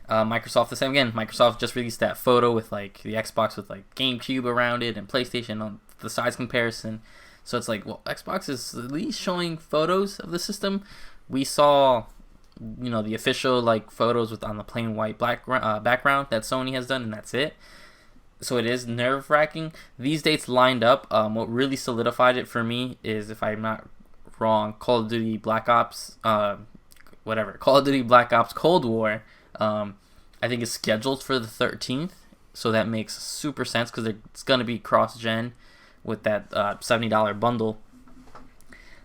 Microsoft, the same again. Microsoft just released that photo with like the Xbox with like GameCube around it and PlayStation on the size comparison. So it's like, well, Xbox is at least showing photos of the system. We saw, the official like photos with on the plain white background that Sony has done, and that's it. So it is nerve-wracking. These dates lined up. What really solidified it for me is, if I'm not wrong, Call of Duty Black Ops, Call of Duty Black Ops Cold War, I think is scheduled for the 13th. So that makes super sense because it's going to be cross-gen with that $70 bundle.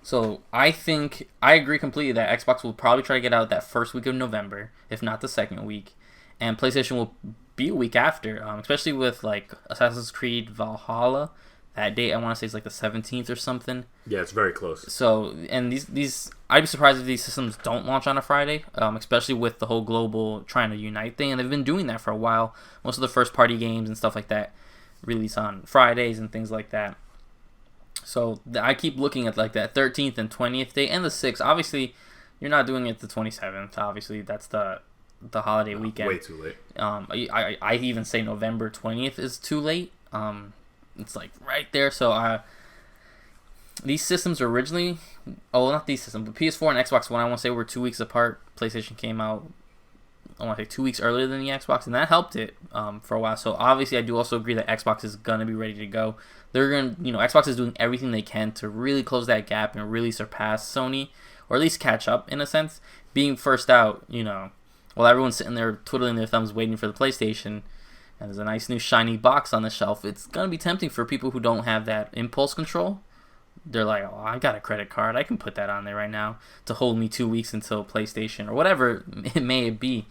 So I think I agree completely that Xbox will probably try to get out that first week of November, if not the second week, and PlayStation will be a week after, especially with like Assassin's Creed Valhalla. That date I want to say is like the 17th or something. Yeah, it's very close. So, and these I'd be surprised if these systems don't launch on a Friday, especially with the whole global trying to unite thing, and they've been doing that for a while. Most of the first party games and stuff like that release on Fridays and things like that. So I keep looking at like that 13th and 20th day and the 6th. Obviously, you're not doing it the 27th. Obviously, that's the holiday weekend. Way too late. I even say November 20th is too late. It's like right there. So these systems originally, not these systems, but PS4 and Xbox One, I want to say were 2 weeks apart. PlayStation came out, I want to say 2 weeks earlier than the Xbox, and that helped it for a while. So obviously, I do also agree that Xbox is gonna be ready to go. They're gonna, Xbox is doing everything they can to really close that gap and really surpass Sony, or at least catch up in a sense. Being first out, while everyone's sitting there twiddling their thumbs waiting for the PlayStation, and there's a nice new shiny box on the shelf, it's gonna be tempting for people who don't have that impulse control. They're like, oh, I got a credit card. I can put that on there right now to hold me 2 weeks until PlayStation or whatever it may be.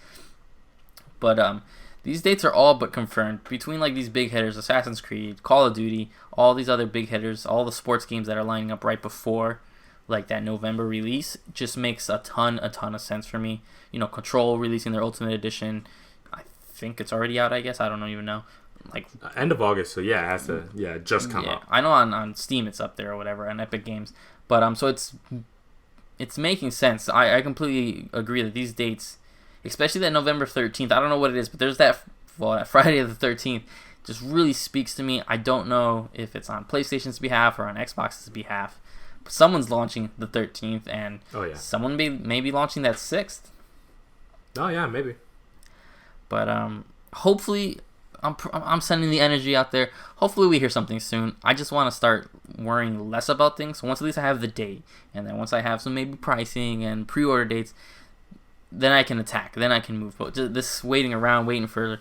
But these dates are all but confirmed. Between like these big hitters, Assassin's Creed, Call of Duty, all these other big hitters, all the sports games that are lining up right before like that November release just makes a ton of sense for me. You know, Control releasing their Ultimate Edition. I think it's already out, I guess. I don't even know. Like end of August, so yeah, it has to just come out. I know on Steam it's up there or whatever, on Epic Games. But so it's making sense. I completely agree that these dates, especially that November 13th, I don't know what it is, but there's that Friday the 13th just really speaks to me. I don't know if it's on PlayStation's behalf or on Xbox's behalf, but someone's launching the 13th, and someone may be launching that 6th. Oh yeah, maybe. But hopefully, I'm sending the energy out there. Hopefully we hear something soon. I just want to start worrying less about things. So once at least I have the date, and then once I have some maybe pricing and pre-order dates, then I can attack. Then I can move. But this waiting around, waiting for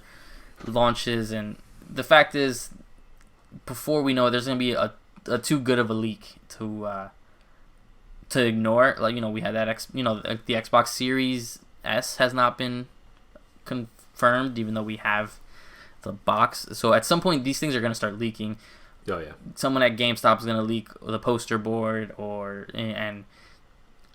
launches, and the fact is, before we know it, there's gonna be a too good of a leak to ignore. Like, you know, we had that the Xbox Series S has not been confirmed, even though we have the box. So at some point these things are going to start leaking. Oh yeah. Someone at GameStop is going to leak the poster board, and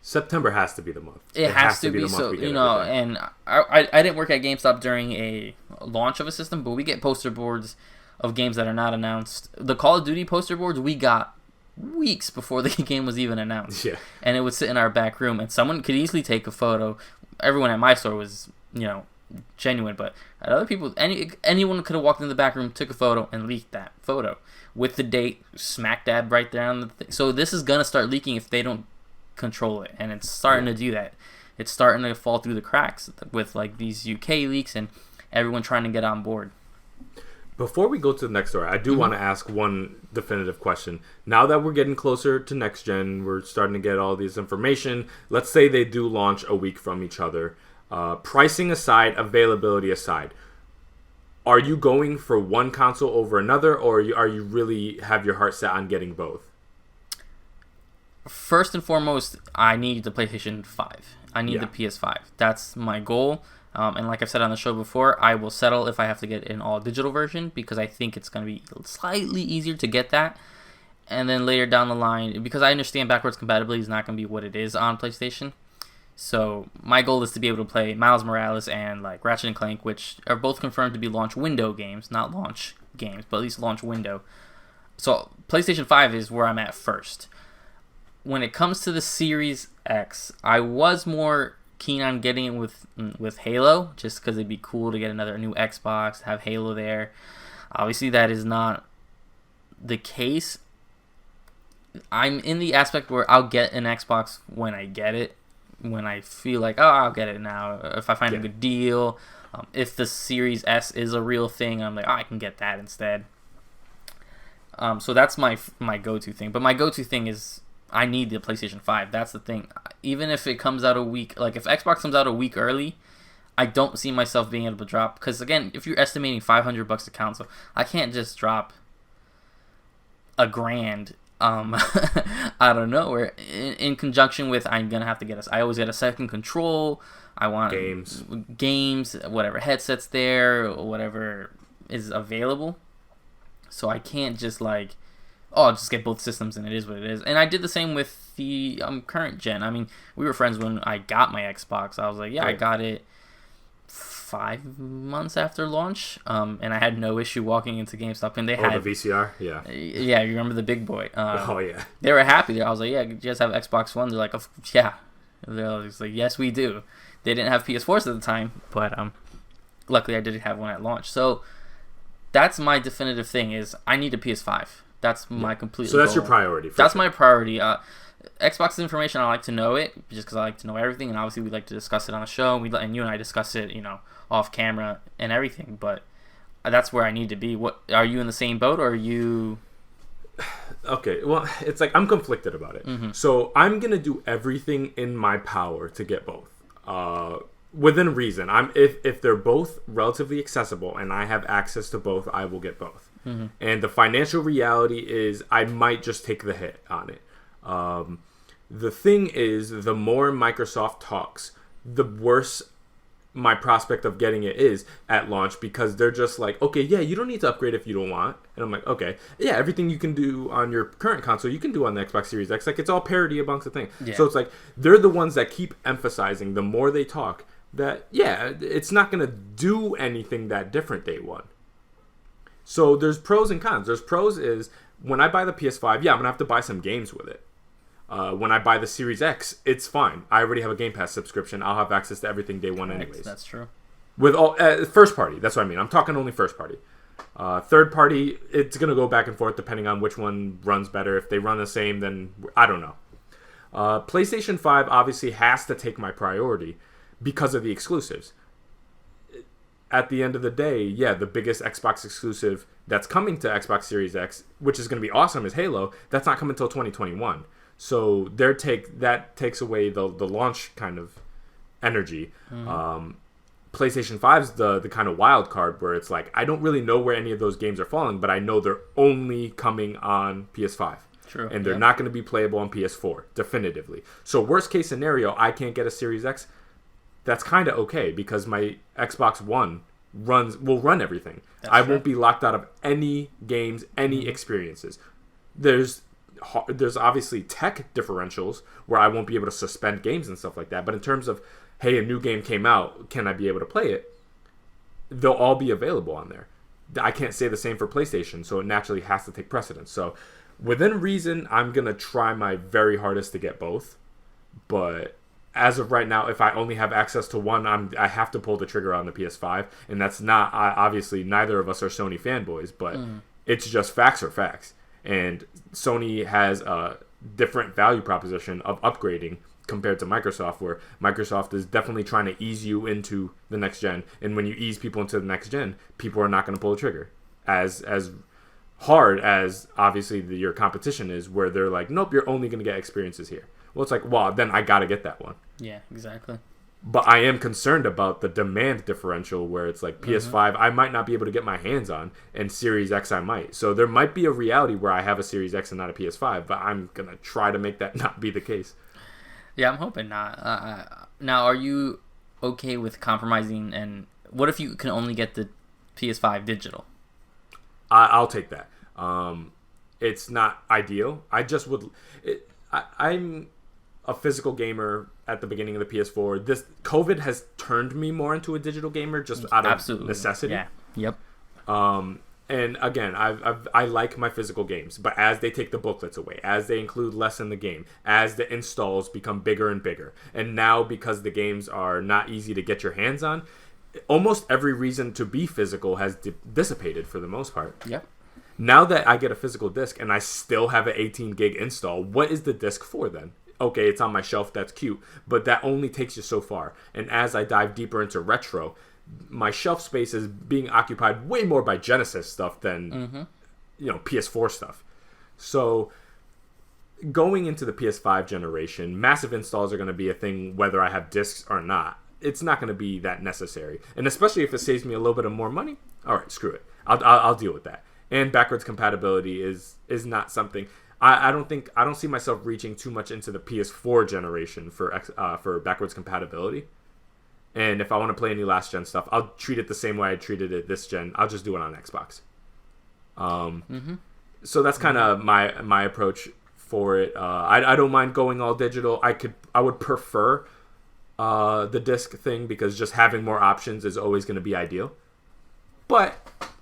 September has to be the month. It has to be, so you know. And I didn't work at GameStop during a launch of a system, but we get poster boards of games that are not announced. The Call of Duty poster boards we got weeks before the game was even announced. Yeah. And it would sit in our back room, and someone could easily take a photo. Everyone at my store was, you know, genuine, but at other people, anyone could have walked in the back room, took a photo, and leaked that photo with the date smack dab right there on the thing. So this is gonna start leaking if they don't control it, and it's starting to do that. It's starting to fall through the cracks with like these UK leaks and everyone trying to get on board. Before we go to the next story, I do want to ask one definitive question. Now that we're getting closer to next gen, we're starting to get all this information. Let's say they do launch a week from each other. Pricing aside, availability aside, are you going for one console over another, or are you really have your heart set on getting both? First and foremost, I need the PlayStation 5. I need the PS5. That's my goal. And like I've said on the show before, I will settle if I have to get an all-digital version, because I think it's going to be slightly easier to get that. And then later down the line, because I understand backwards compatibility is not going to be what it is on PlayStation. So my goal is to be able to play Miles Morales and like Ratchet and Clank, which are both confirmed to be launch window games, not launch games, but at least launch window. So PlayStation 5 is where I'm at first. When it comes to the Series X, I was more keen on getting it with Halo, just because it'd be cool to get another new Xbox, have Halo there. Obviously, that is not the case. I'm in the aspect where I'll get an Xbox when I get it, when I feel like, oh, I'll get it now. If I find a good deal, if the Series S is a real thing, I'm like, oh, I can get that instead. So that's my go-to thing. But my go-to thing is I need the PlayStation 5. That's the thing. Even if it comes out a week, like if Xbox comes out a week early, I don't see myself being able to drop. Because again, if you're estimating $500 a console, I can't just drop $1,000 out of nowhere. In conjunction with, I'm gonna have to get I always get a second control. I want games, whatever headsets there, whatever is available. So I can't just like, oh, I'll just get both systems and it is what it is. And I did the same with the current gen. I mean, we were friends when I got my Xbox. I was like, I got it 5 months after launch, and I had no issue walking into GameStop, and they had the VCR, yeah, you remember the big boy? yeah, they were happy. I was like, yeah, you guys have Xbox One? They're like, oh, yeah. They're just like, yes, we do. They didn't have PS4s at the time, but luckily I did have one at launch. So that's my definitive thing: is I need a PS5. That's my complete. So that's goal. your priority. That's my priority. Xbox information, I like to know it just because I like to know everything, and obviously we like to discuss it on the show. And you and I discuss it, off camera and everything. But that's where I need to be. What are you in the same boat, or are you? Okay, well, it's like I'm conflicted about it. Mm-hmm. So I'm gonna do everything in my power to get both, within reason. If they're both relatively accessible and I have access to both, I will get both. Mm-hmm. And the financial reality is I might just take the hit on it. The thing is, the more Microsoft talks, the worse my prospect of getting it is at launch, because they're just like, okay, yeah, you don't need to upgrade if you don't want. And I'm like, okay, yeah, everything you can do on your current console, you can do on the Xbox Series X. Like, it's all parity amongst the thing. Yeah. So it's like, they're the ones that keep emphasizing, the more they talk, that, yeah, it's not going to do anything that different day one. So there's pros and cons. There's pros is, when I buy the PS5, yeah, I'm going to have to buy some games with it. When I buy the Series X, it's fine. I already have a Game Pass subscription. I'll have access to everything day one anyways. That's true. With all first party, that's what I mean. I'm talking only first party. Third party, it's going to go back and forth depending on which one runs better. If they run the same, then I don't know. PlayStation 5 obviously has to take my priority because of the exclusives. At the end of the day, yeah, the biggest Xbox exclusive that's coming to Xbox Series X, which is going to be awesome, is Halo. That's not coming until 2021. So that takes away the launch kind of energy. Mm-hmm. PlayStation 5's the kind of wild card where it's like, I don't really know where any of those games are falling, but I know they're only coming on PS5. True. And they're not going to be playable on PS4, definitively. So worst case scenario, I can't get a Series X. That's kind of okay, because my Xbox One will run everything. I won't be locked out of any games, any experiences. There's obviously tech differentials where I won't be able to suspend games and stuff like that. But in terms of, hey, a new game came out, can I be able to play it? They'll all be available on there. I can't say the same for PlayStation, so it naturally has to take precedence. So within reason, I'm going to try my very hardest to get both. But as of right now, if I only have access to one, I have to pull the trigger on the PS5. And that's not, obviously, neither of us are Sony fanboys, but it's just facts are facts. And Sony has a different value proposition of upgrading compared to Microsoft, where Microsoft is definitely trying to ease you into the next gen. And when you ease people into the next gen, people are not going to pull the trigger. As hard as, obviously, your competition is, where they're like, nope, you're only going to get experiences here. Well, it's like, well, then I got to get that one. Yeah, exactly. But I am concerned about the demand differential, where it's like PS5 I might not be able to get my hands on, and Series X I might. So there might be a reality where I have a Series X and not a PS5, but I'm going to try to make that not be the case. Yeah, I'm hoping not. Now, are you okay with compromising, and what if you can only get the PS5 digital? I'll take that. It's not ideal. I just would... I'm a physical gamer at the beginning of the PS4. This COVID has turned me more into a digital gamer, just out of necessity. Yeah. Yep. And again, I like my physical games, but as they take the booklets away, as they include less in the game, as the installs become bigger and bigger, and now because the games are not easy to get your hands on, almost every reason to be physical has dissipated for the most part. Yep. Now that I get a physical disc and I still have an 18 gig install, what is the disc for then? Okay, it's on my shelf, that's cute, but that only takes you so far. And as I dive deeper into retro, my shelf space is being occupied way more by Genesis stuff than PS4 stuff. So going into the PS5 generation, massive installs are going to be a thing whether I have discs or not. It's not going to be that necessary. And especially if it saves me a little bit of more money, all right, screw it. I'll deal with that. And backwards compatibility is not something I don't see myself reaching too much into the PS4 generation for backwards compatibility. And if I want to play any last gen stuff, I'll treat it the same way I treated it this gen. I'll just do it on Xbox. So that's kind of my approach for it. I don't mind going all digital. I would prefer the disc thing, because just having more options is always going to be ideal. But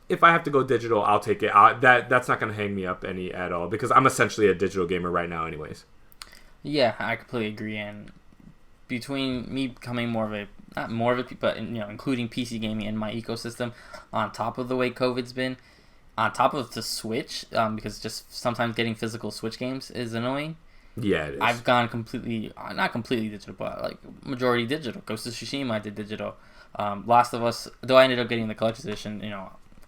if I have to go digital, I'll take it. That's not going to hang me up any at all, because I'm essentially a digital gamer right now anyways. Yeah, I completely agree. And between me becoming but including PC gaming in my ecosystem, on top of the way COVID's been, on top of the Switch, because just sometimes getting physical Switch games is annoying. Yeah, it is. I've gone not completely digital, but like majority digital. Ghost of Tsushima I did digital. Last of Us, though I ended up getting the collector's edition,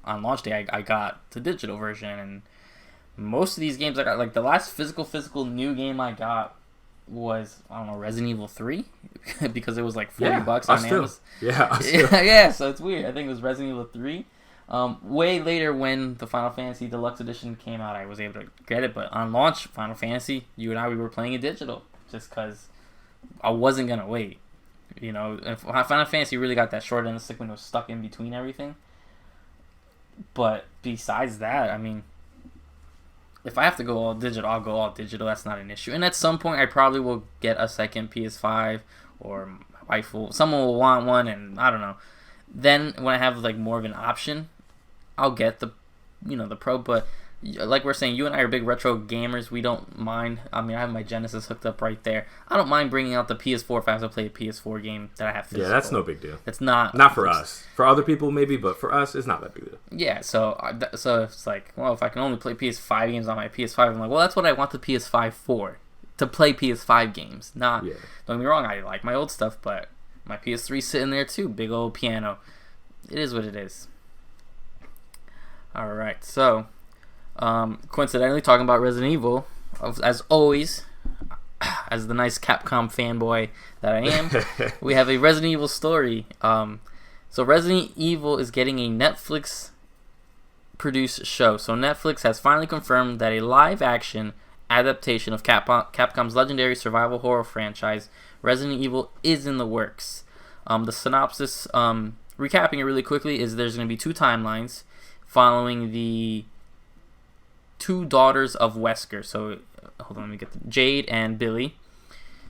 on launch day, I got the digital version, and most of these games I got, like the last physical new game I got was, I don't know, Resident Evil 3, because it was like $40 on Amazon. Yeah, so it's weird. I think it was Resident Evil 3. Way later, when the Final Fantasy Deluxe Edition came out, I was able to get it, but on launch, Final Fantasy, you and I, we were playing it digital, just because I wasn't going to wait. You know, if Final Fantasy really got that short end of the stick when it was stuck in between everything. But besides that, I mean, if I have to go all digital, I'll go all digital. That's not an issue. And at some point, I probably will get a second PS5, or my wife will, someone will want one, and I don't know. Then when I have like more of an option, I'll get the Pro. But like we're saying, you and I are big retro gamers. We don't mind. I mean, I have my Genesis hooked up right there. I don't mind bringing out the PS4 if I have to play a PS4 game that I have physical. Yeah, that's no big deal. It's not for us. For other people, maybe, but for us, it's not that big a deal. Yeah, so it's like, well, if I can only play PS5 games on my PS5, I'm like, well, that's what I want the PS5 for. To play PS5 games. Don't get me wrong, I like my old stuff, but my PS3's sitting there too. Big old piano. It is what it is. Alright, so coincidentally, talking about Resident Evil, as always, as the nice Capcom fanboy that I am, we have a Resident Evil story. So Resident Evil is getting a Netflix produced show. So Netflix has finally confirmed that a live-action adaptation of Capcom's legendary survival horror franchise, Resident Evil, is in the works. The synopsis, recapping it really quickly, is there's going to be 2 timelines following the 2 daughters of Wesker. So, hold on, let me get Jade and Billy.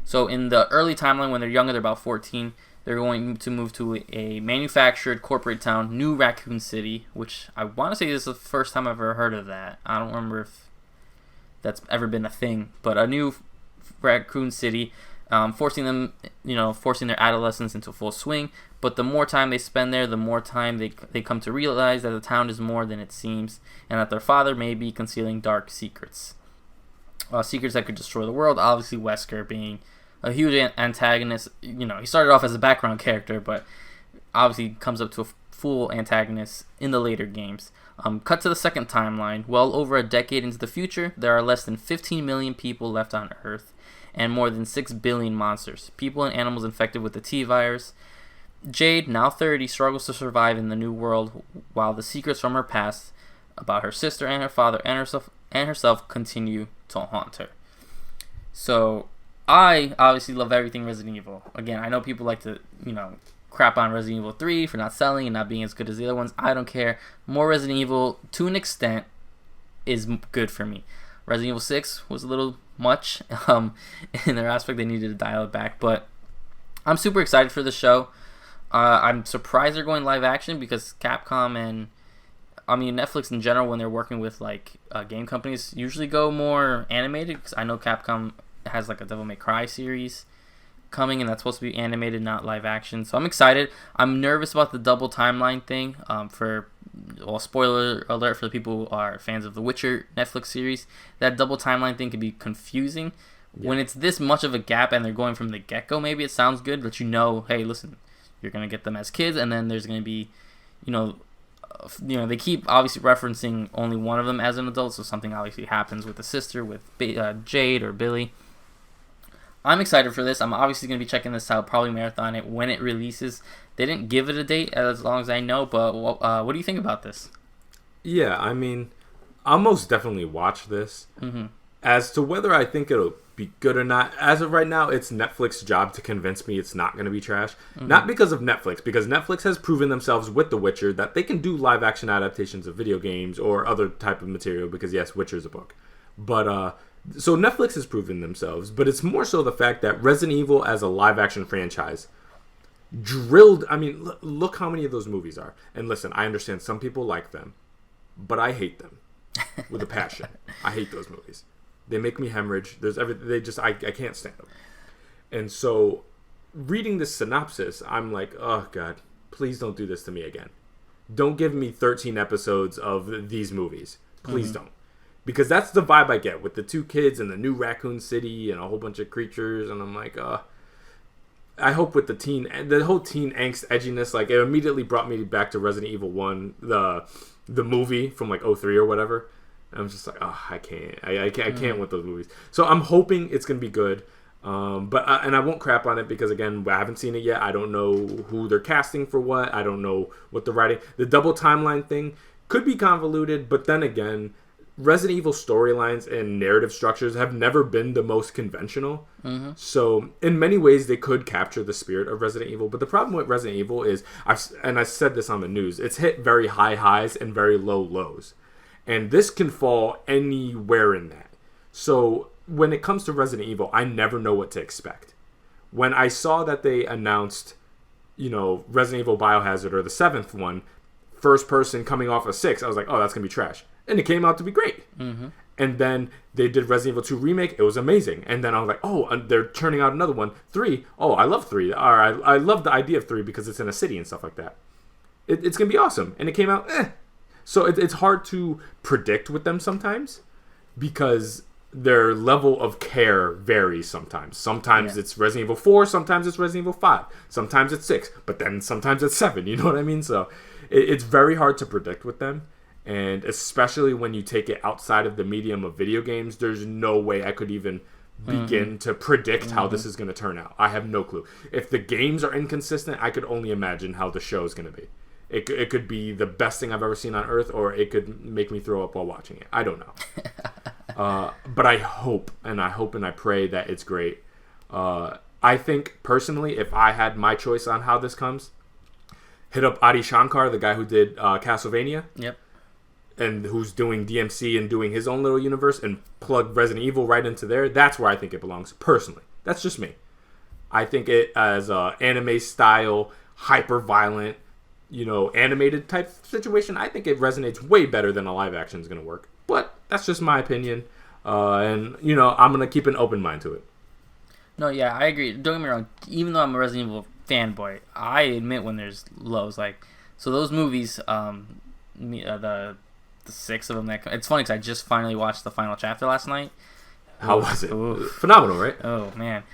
So, in the early timeline, when they're younger, they're about 14, they're going to move to a manufactured corporate town, New Raccoon City, which I want to say this is the first time I've ever heard of that. I don't remember if that's ever been a thing, but a new Raccoon City, forcing their adolescence into full swing. But the more time they spend there, the more time they come to realize that the town is more than it seems, and that their father may be concealing dark secrets. Secrets that could destroy the world. Obviously, Wesker being a huge antagonist. You know, he started off as a background character, but obviously comes up to a full antagonist in the later games. Cut to the second timeline. Well over a decade into the future, there are less than 15 million people left on Earth, and more than 6 billion monsters, people and animals infected with the T-virus. Jade, now 30, struggles to survive in the new world, while the secrets from her past about her sister and her father and herself continue to haunt her. So, I obviously love everything Resident Evil. Again, I know people like to, crap on Resident Evil 3 for not selling and not being as good as the other ones. I don't care. More Resident Evil, to an extent, is good for me. Resident Evil 6 was a little much in their aspect. They needed to dial it back, but I'm super excited for the show. I'm surprised they're going live action because Capcom and Netflix in general, when they're working with game companies, usually go more animated. Because I know Capcom has a Devil May Cry series coming, and that's supposed to be animated, not live action. So I'm excited. I'm nervous about the double timeline thing. Spoiler alert for the people who are fans of the Witcher Netflix series. That double timeline thing can be confusing. Yeah. When it's this much of a gap and they're going from the get-go, maybe it sounds good, but hey, listen, you're going to get them as kids, and then there's going to be, they keep obviously referencing only one of them as an adult, so something obviously happens with the sister, with Jade or Billy. I'm excited for this. I'm obviously going to be checking this out, probably marathon it when it releases. They didn't give it a date, as long as I know, but what do you think about this? Yeah, I'll most definitely watch this. Mm-hmm. As to whether I think it'll be good or not, as of right now, it's Netflix's job to convince me it's not going to be trash. Mm-hmm. Not because of Netflix, because Netflix has proven themselves with The Witcher that they can do live-action adaptations of video games or other type of material, because yes, Witcher's a book. But, so Netflix has proven themselves, but it's more so the fact that Resident Evil as a live-action franchise drilled... look how many of those movies are. And listen, I understand some people like them, but I hate them with a passion. I hate those movies. They make me hemorrhage. I can't stand them. And so, reading this synopsis, I'm like, oh God, please don't do this to me again. Don't give me 13 episodes of these movies. Please don't. Because that's the vibe I get with the 2 kids and the new Raccoon City and a whole bunch of creatures. And I'm like, I hope with the whole teen angst edginess, it immediately brought me back to Resident Evil 1, the movie from 03 or whatever. I'm just like, I can't with those movies. So I'm hoping it's gonna be good, but I won't crap on it because again, I haven't seen it yet. I don't know who they're casting for what. I don't know what the writing. The double timeline thing could be convoluted, but then again, Resident Evil storylines and narrative structures have never been the most conventional. Mm-hmm. So in many ways, they could capture the spirit of Resident Evil. But the problem with Resident Evil is, I said this on the news, it's hit very high highs and very low lows. And this can fall anywhere in that. So when it comes to Resident Evil, I never know what to expect. When I saw that they announced, Resident Evil Biohazard, or the 7th one, first person coming off of 6, I was like, oh, that's going to be trash. And it came out to be great. Mm-hmm. And then they did Resident Evil 2 Remake. It was amazing. And then I was like, oh, they're turning out another one. 3. Oh, I love 3. Or I love the idea of 3 because it's in a city and stuff like that. It's going to be awesome. And it came out, So it's hard to predict with them sometimes because their level of care varies sometimes. Sometimes it's Resident Evil 4. Sometimes it's Resident Evil 5. Sometimes it's 6. But then sometimes it's 7. You know what I mean? So it's very hard to predict with them. And especially when you take it outside of the medium of video games, there's no way I could even begin to predict how this is going to turn out. I have no clue. If the games are inconsistent, I could only imagine how the show is going to be. It could be the best thing I've ever seen on Earth, or it could make me throw up while watching it. I don't know. But I hope and I pray that it's great. I think, personally, if I had my choice on how this comes, hit up Adi Shankar, the guy who did Castlevania. Yep. And who's doing DMC and doing his own little universe, and plug Resident Evil right into there. That's where I think it belongs, personally. That's just me. I think it as a anime style, hyper violent, animated type situation, I think it resonates way better than a live action is going to work. But that's just my opinion. And I'm going to keep an open mind to it. No, yeah, I agree. Don't get me wrong. Even though I'm a Resident Evil fanboy, I admit when there's lows. So those movies, the 6 of them. It's funny because I just finally watched the final chapter last night. How was it? Oof. Phenomenal, right? Oh man.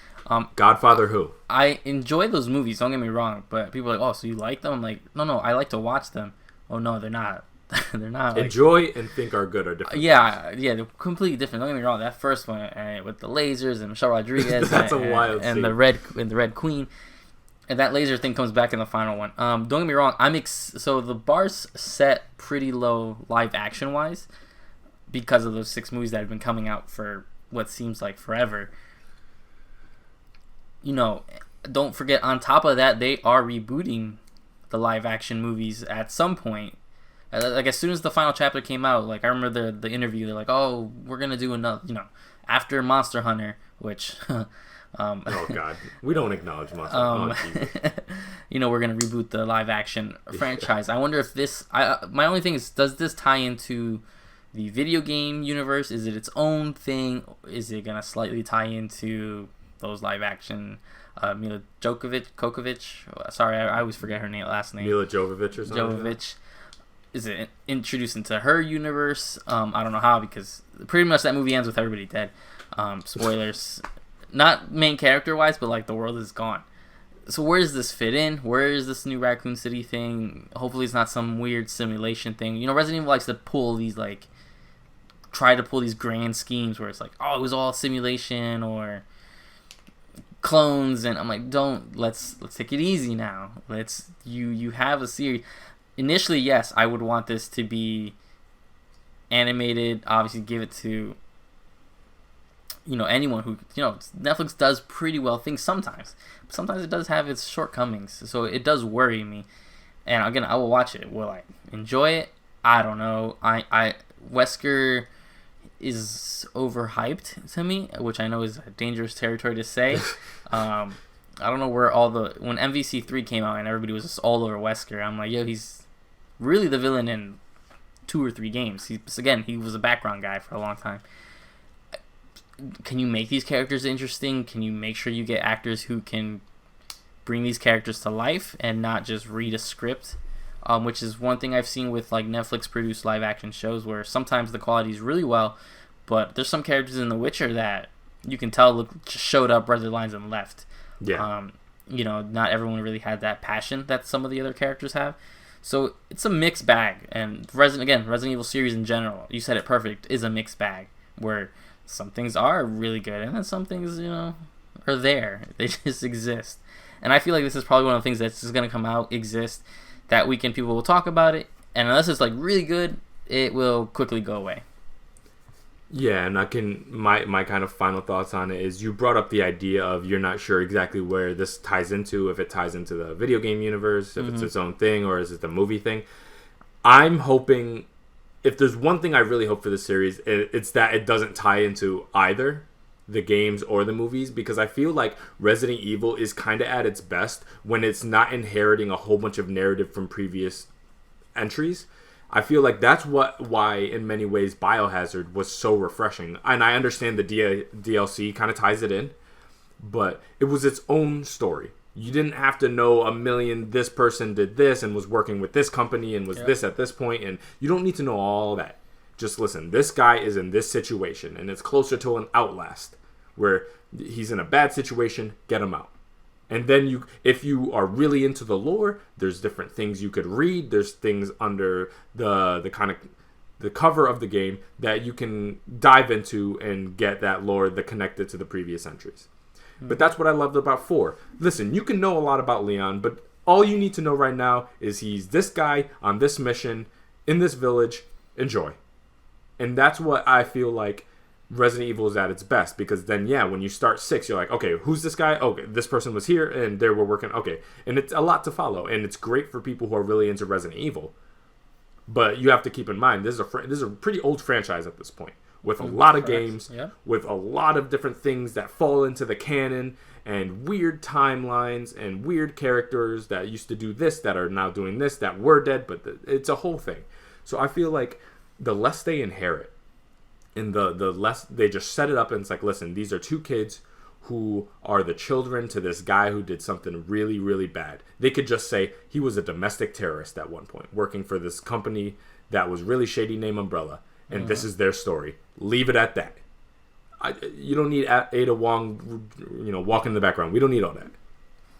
Godfather who? I enjoy those movies. Don't get me wrong, but people are like, "Oh, so you like them?" I'm like, no, I like to watch them. Oh no, they're not. They're not. Enjoy and think are good are different. Yeah, they're completely different. Don't get me wrong. That first one with the lasers and Michelle Rodriguez that's a wild and scene. the Red Queen. And that laser thing comes back in the final one. Don't get me wrong. So the bar's set pretty low live action wise because of those 6 movies that have been coming out for what seems like forever. Don't forget, on top of that, they are rebooting the live action movies at some point. As soon as the final chapter came out, I remember the interview. They're like, "Oh, we're gonna do another." After Monster Hunter, which. Oh God, we don't acknowledge Monster Hunter. We're gonna reboot the live action franchise. I wonder if this. My only thing is, does this tie into the video game universe? Is it its own thing? Is it gonna slightly tie into those live action? Mila Jovovich. Sorry, I always forget her last name. Mila Jovovich or something. Jovovich. Is it introduced into her universe? I don't know how, because pretty much that movie ends with everybody dead. Spoilers. Not main character-wise, but, the world is gone. So where does this fit in? Where is this new Raccoon City thing? Hopefully it's not some weird simulation thing. Resident Evil likes to pull these, try to pull these grand schemes where it's it was all simulation or clones. And I'm like, let's take it easy now. You have a series. Initially, yes, I would want this to be animated. Obviously, give it to... anyone who, Netflix does pretty well things sometimes. But sometimes it does have its shortcomings. So it does worry me. And again, I will watch it. Will I enjoy it? I don't know. Wesker is overhyped to me, which I know is a dangerous territory to say. I don't know where when MVC3 came out and everybody was just all over Wesker, I'm like, he's really the villain in 2 or 3 games. He was a background guy for a long time. Can you make these characters interesting? Can you make sure you get actors who can bring these characters to life and not just read a script? Which is one thing I've seen with Netflix produced live action shows where sometimes the quality is really well, but there's some characters in The Witcher that you can tell just showed up, read their lines, and left. Yeah. Not everyone really had that passion that some of the other characters have. So it's a mixed bag. And Resident Evil series in general, you said it perfect, is a mixed bag where some things are really good and then some things, are there. They just exist. And I feel like this is probably one of the things that's just going to come out, exist. That weekend people will talk about it. And unless it's really good, it will quickly go away. Yeah, and I can my kind of final thoughts on it is you brought up the idea of you're not sure exactly where this ties into, if it ties into the video game universe, if it's its own thing, or is it the movie thing. I'm hoping, if there's one thing I really hope for this series, it's that it doesn't tie into either the games or the movies, because I feel like Resident Evil is kind of at its best when it's not inheriting a whole bunch of narrative from previous entries. I feel like that's why in many ways Biohazard was so refreshing. And I understand the DLC kind of ties it in, but it was its own story. You didn't have to know a million, this person did this and was working with this company and was this at this point, and you don't need to know all that. Just listen, this guy is in this situation, and it's closer to an Outlast, where he's in a bad situation, get him out. And then if you are really into the lore, there's different things you could read. There's things under the kind of the cover of the game that you can dive into and get that lore that connected to the previous entries. But that's what I loved about 4. Listen, you can know a lot about Leon, but all you need to know right now is he's this guy on this mission in this village. Enjoy. And that's what I feel like Resident Evil is at its best, because then, when you start 6, you're like, okay, who's this guy? Okay, this person was here, and they were working. Okay, and it's a lot to follow, and it's great for people who are really into Resident Evil. But you have to keep in mind, this is a pretty old franchise at this point, with a lot of games, with a lot of different things that fall into the canon, and weird timelines, and weird characters that used to do this, that are now doing this, that were dead, but it's a whole thing. So I feel like the less they inherit, and the less they just set it up, and it's like, listen, these are 2 kids who are the children to this guy who did something really, really bad. They could just say he was a domestic terrorist at one point, working for this company that was really shady, named Umbrella, and this is their story. Leave it at that. You don't need Ada Wong, walking in the background. We don't need all that.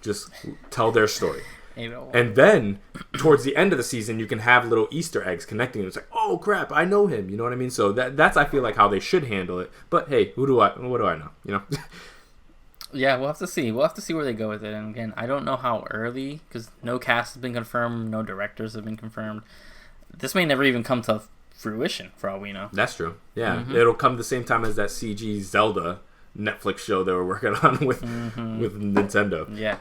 Just tell their story. And then, towards the end of the season, you can have little Easter eggs connecting. It's like, oh crap, I know him. You know what I mean? So that's I feel like how they should handle it. But hey, what do I know? Yeah, we'll have to see. We'll have to see where they go with it. And again, I don't know how early, because no cast has been confirmed, no directors have been confirmed. This may never even come to fruition, for all we know. That's true. Yeah, it'll come the same time as that CG Zelda Netflix show they were working on with Nintendo. Yeah.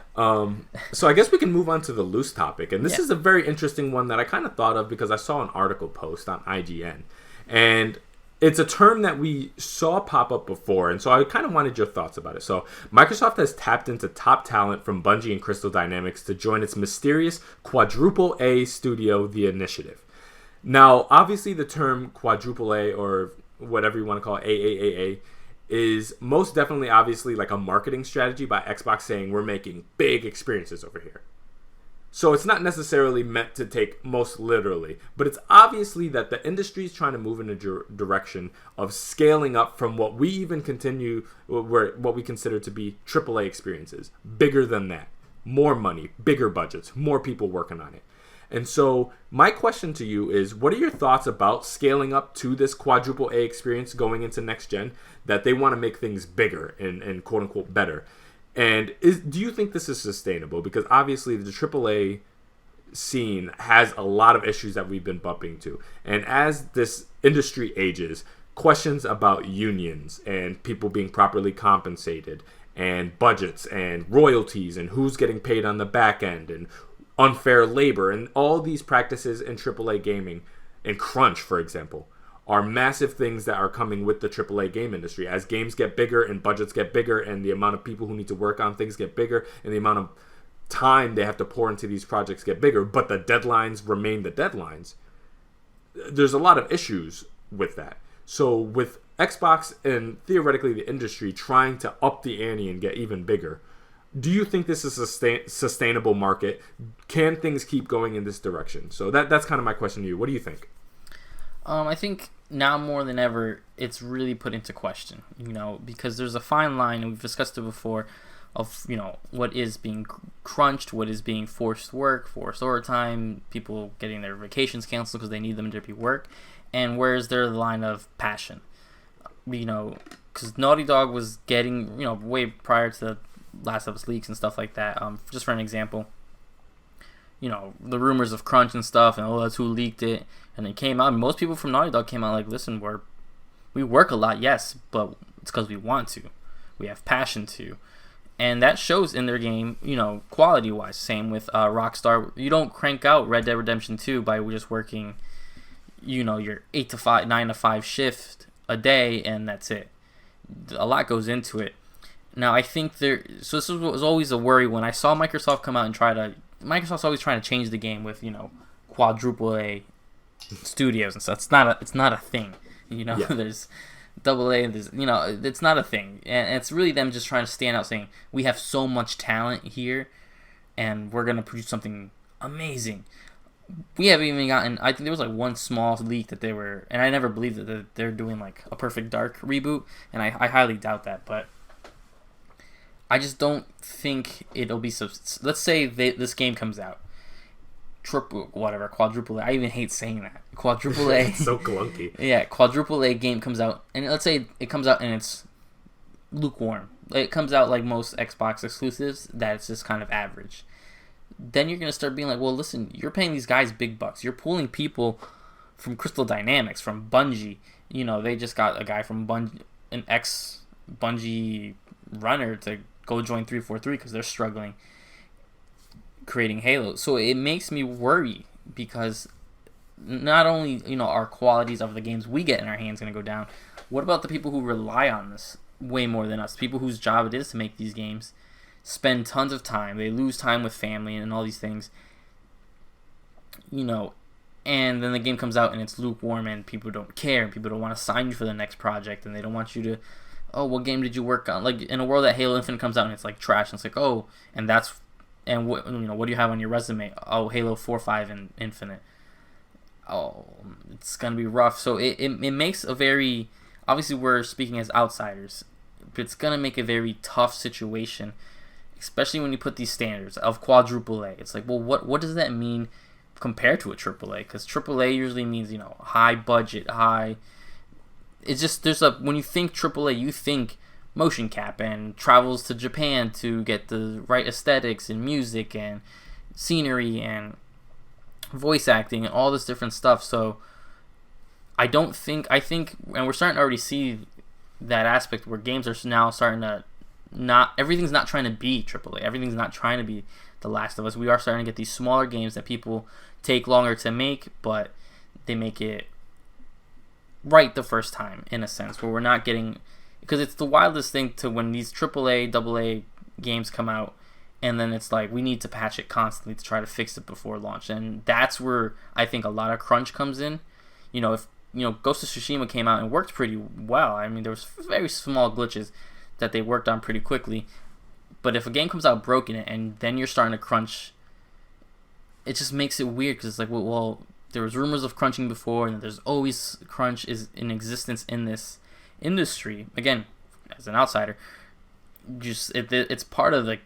So I guess we can move on to the loose topic, and this is a very interesting one that I kind of thought of because I saw an article post on IGN, and it's a term that we saw pop up before, and so I kind of wanted your thoughts about it. So Microsoft has tapped into top talent from Bungie and Crystal Dynamics to join its mysterious quadruple A studio, The Initiative. Now, obviously, the term quadruple A, or whatever you want to call it, AAAA, is most definitely obviously like a marketing strategy by Xbox saying we're making big experiences over here. So it's not necessarily meant to take most literally, but it's obviously that the industry is trying to move in a direction of scaling up from what we even what we consider to be AAA experiences. Bigger than that. More money, bigger budgets, more people working on it. And so my question to you is, what are your thoughts about scaling up to this quadruple A experience going into next gen, that they want to make things bigger and quote unquote better? And do you think this is sustainable? Because obviously the AAA scene has a lot of issues that we've been bumping to. And as this industry ages, questions about unions and people being properly compensated and budgets and royalties and who's getting paid on the back end and unfair labor and all these practices in AAA gaming, and crunch, for example, are massive things that are coming with the AAA game industry. As games get bigger and budgets get bigger and the amount of people who need to work on things get bigger and the amount of time they have to pour into these projects get bigger, but the deadlines remain the deadlines, there's a lot of issues with that. So with Xbox and theoretically the industry trying to up the ante and get even bigger, do you think this is a sustainable market? Can things keep going in this direction? So that's kind of my question to you. What do you think? I think now more than ever, it's really put into question, because there's a fine line, and we've discussed it before, of, what is being crunched, what is being forced work, forced overtime, people getting their vacations canceled because they need them to be work, and where's their line of passion? Because Naughty Dog was getting, way prior to the Last of Us leaks and stuff like that. Just for an example, the rumors of crunch and stuff, and that's who leaked it, and it came out. And most people from Naughty Dog came out like, listen, we're We work a lot, yes, but it's because we want to. We have passion to. And that shows in their game, quality-wise. Same with Rockstar. You don't crank out Red Dead Redemption 2 by just working, your 8 to 5, 9 to 5 shift a day, and that's it. A lot goes into it. Now, I think so this was always a worry when I saw Microsoft come out and Microsoft's always trying to change the game with, quadruple A studios and stuff. It's not a thing. Yeah. There's double A, it's not a thing. And it's really them just trying to stand out saying, we have so much talent here and we're going to produce something amazing. We haven't even gotten, I think there was like one small leak that and I never believed that they're doing like a Perfect Dark reboot, and I highly doubt that, but I just don't think it'll be, let's say this game comes out. Quadruple A. I even hate saying that. Quadruple A. It's so clunky. Yeah, quadruple A game comes out, and let's say it comes out and it's lukewarm. It comes out like most Xbox exclusives, that it's just kind of average. Then you're going to start being like, well, listen, you're paying these guys big bucks. You're pulling people from Crystal Dynamics, from Bungie. They just got a guy from Bungie, an ex-Bungie runner to go join 343 because they're struggling creating Halo. So it makes me worry because not only our qualities of the games we get in our hands going to go down, what about the people who rely on this way more than us? People whose job it is to make these games spend tons of time, they lose time with family and all these things, and then the game comes out and it's lukewarm and people don't care and people don't want to sign you for the next project and they don't want you to, oh, what game did you work on? Like in a world that Halo Infinite comes out and it's like trash, and it's like, oh, and what do you have on your resume? Oh, Halo 4, 5, and Infinite. Oh, it's gonna be rough. So it makes a very, obviously we're speaking as outsiders, but it's gonna make a very tough situation, especially when you put these standards of quadruple A. It's like, well, what does that mean compared to a triple A? Because triple A usually means high budget, high. It's just when you think triple A, you think motion cap and travels to Japan to get the right aesthetics and music and scenery and voice acting and all this different stuff. So I think, and we're starting to already see that aspect where games are now starting to everything's not trying to be AAA. Everything's not trying to be The Last of Us. We are starting to get these smaller games that people take longer to make, but they make it right the first time, in a sense, where we're not getting, because it's the wildest thing to when these AAA, AA games come out, and then it's like we need to patch it constantly to try to fix it before launch, and that's where I think a lot of crunch comes in. If Ghost of Tsushima came out and worked pretty well. I mean, there was very small glitches that they worked on pretty quickly, but if a game comes out broken and then you're starting to crunch, it just makes it weird because it's like, well, there was rumors of crunching before, and there's always crunch is in existence in this industry. Again, as an outsider, it's part of the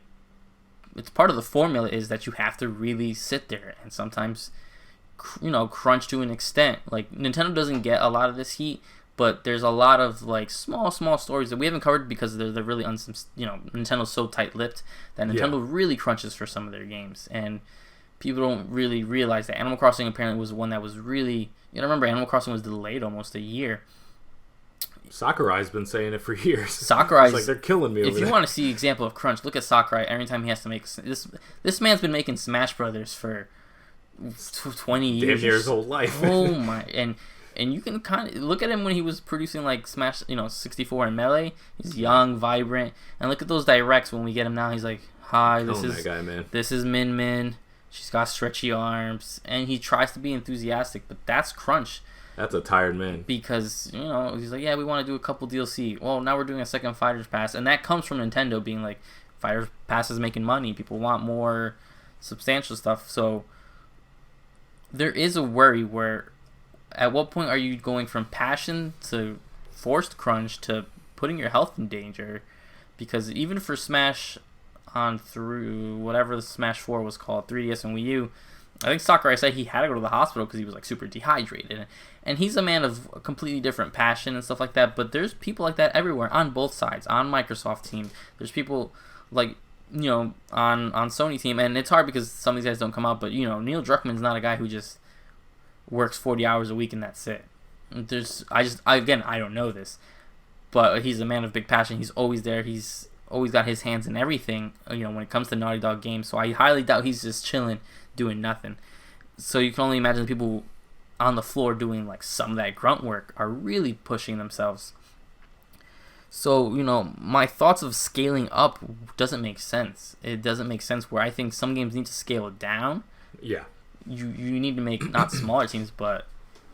formula is that you have to really sit there and sometimes crunch to an extent. Like Nintendo doesn't get a lot of this heat, but there's a lot of like small stories that we haven't covered because they're really Nintendo's so tight-lipped that Nintendo really crunches for some of their games, and people don't really realize that. Animal Crossing apparently was one that was really, remember Animal Crossing was delayed almost a year. Sakurai's been saying it for years. Sakurai's like they're killing me. If you want to see example of crunch, look at Sakurai. Every time he has to make this man's been making Smash Brothers for 20 years. Damn near his whole life. Oh my! And you can kind of look at him when he was producing like Smash, 64 and Melee. He's young, vibrant, and look at those directs when we get him now. He's like, "Hi, this is that guy, man. This is Min Min. She's got stretchy arms," and he tries to be enthusiastic, but that's crunch. That's a tired man. Because, he's like, yeah, we want to do a couple DLC. Well, now we're doing a second Fighters Pass. And that comes from Nintendo being like, Fighters Pass is making money. People want more substantial stuff. So there is a worry where at what point are you going from passion to forced crunch to putting your health in danger? Because even for Smash on through whatever the Smash 4 was called, 3DS and Wii U, I think Sakurai said he had to go to the hospital because he was like super dehydrated, and he's a man of a completely different passion and stuff like that. But there's people like that everywhere on both sides. On Microsoft team, there's people like on Sony team, and it's hard because some of these guys don't come out. But Neil Druckmann's not a guy who just works 40 hours a week and that's it. I don't know this, but he's a man of big passion. He's always there. He's always got his hands in everything, when it comes to Naughty Dog games. So I highly doubt he's just chilling, doing nothing. So you can only imagine the people on the floor doing like some of that grunt work are really pushing themselves. So, my thoughts of scaling up doesn't make sense. It doesn't make sense where I think some games need to scale down. Yeah. You need to make not smaller teams, but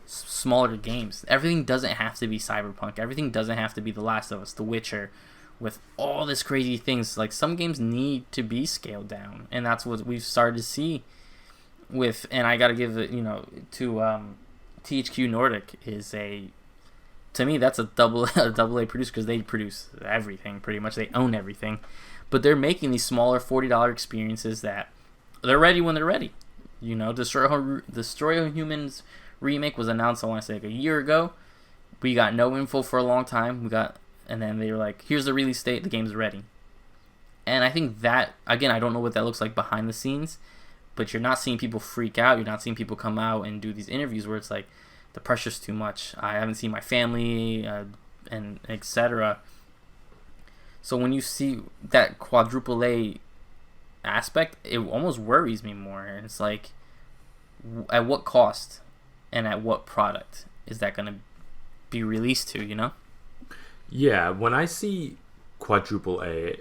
smaller games. Everything doesn't have to be Cyberpunk. Everything doesn't have to be The Last of Us, The Witcher, with all this crazy things. Like, some games need to be scaled down, and that's what we've started to see with, and I got to give it, to THQ Nordic to me, that's a double A producer, because they produce everything, pretty much. They own everything. But they're making these smaller $40 experiences that they're ready when they're ready. Destroy All Humans remake was announced, I want to say, like a year ago. We got no info for a long time. And then they were like, here's the release date, the game's ready. And I think that, again, I don't know what that looks like behind the scenes, but you're not seeing people freak out. You're not seeing people come out and do these interviews where it's like, the pressure's too much. I haven't seen my family, and etc. So when you see that quadruple A aspect, it almost worries me more. And it's like, at what cost and at what product is that going to be released to, Yeah, when I see quadruple A,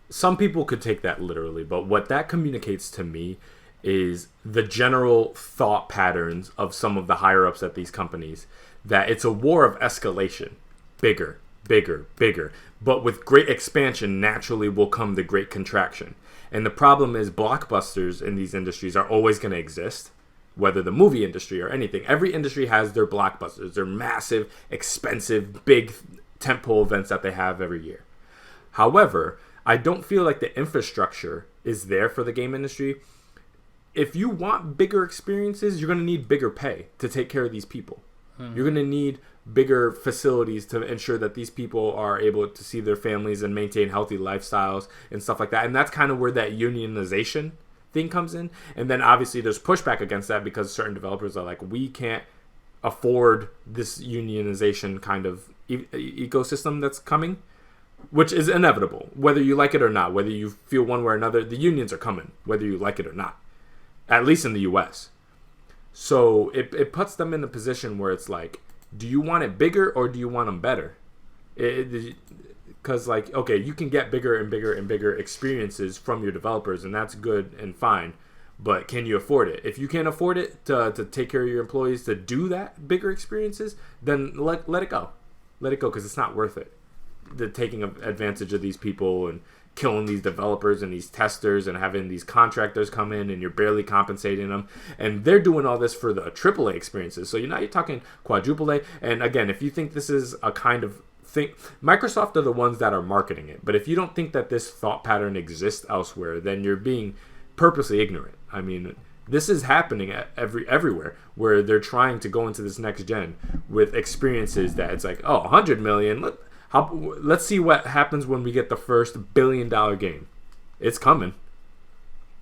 some people could take that literally, but what that communicates to me is the general thought patterns of some of the higher ups at these companies, that it's a war of escalation. Bigger, bigger, bigger. But with great expansion, naturally will come the great contraction. And the problem is blockbusters in these industries are always going to exist, whether the movie industry or anything. Every industry has their blockbusters, their massive, expensive, big tentpole events that they have every year. However, I don't feel like the infrastructure is there for the game industry. If you want bigger experiences, you're going to need bigger pay to take care of these people. You're going to need bigger facilities to ensure that these people are able to see their families and maintain healthy lifestyles and stuff like that. And that's kind of where that unionization thing comes in. And then obviously there's pushback against that, because certain developers are like, we can't afford this unionization kind of ecosystem that's coming, which is inevitable. Whether you like it or not, whether you feel one way or another, the unions are coming, whether you like it or not. At least in the US. So it puts them in a position where it's like, do you want it bigger or do you want them better? Because okay, you can get bigger and bigger and bigger experiences from your developers, and that's good and fine. But can you afford it? If you can't afford it to take care of your employees to do that bigger experiences, then let it go. Let it go, because it's not worth it. The taking advantage of these people and killing these developers and these testers and having these contractors come in and you're barely compensating them, and they're doing all this for the AAA experiences. So you're talking quadruple A. And again, if you think this is a kind of thing, Microsoft are the ones that are marketing it, but if you don't think that this thought pattern exists elsewhere, then you're being purposely ignorant. I mean, this is happening everywhere, where they're trying to go into this next gen with experiences that it's like, 100 million, let's see what happens when we get the first $1 billion game. It's coming.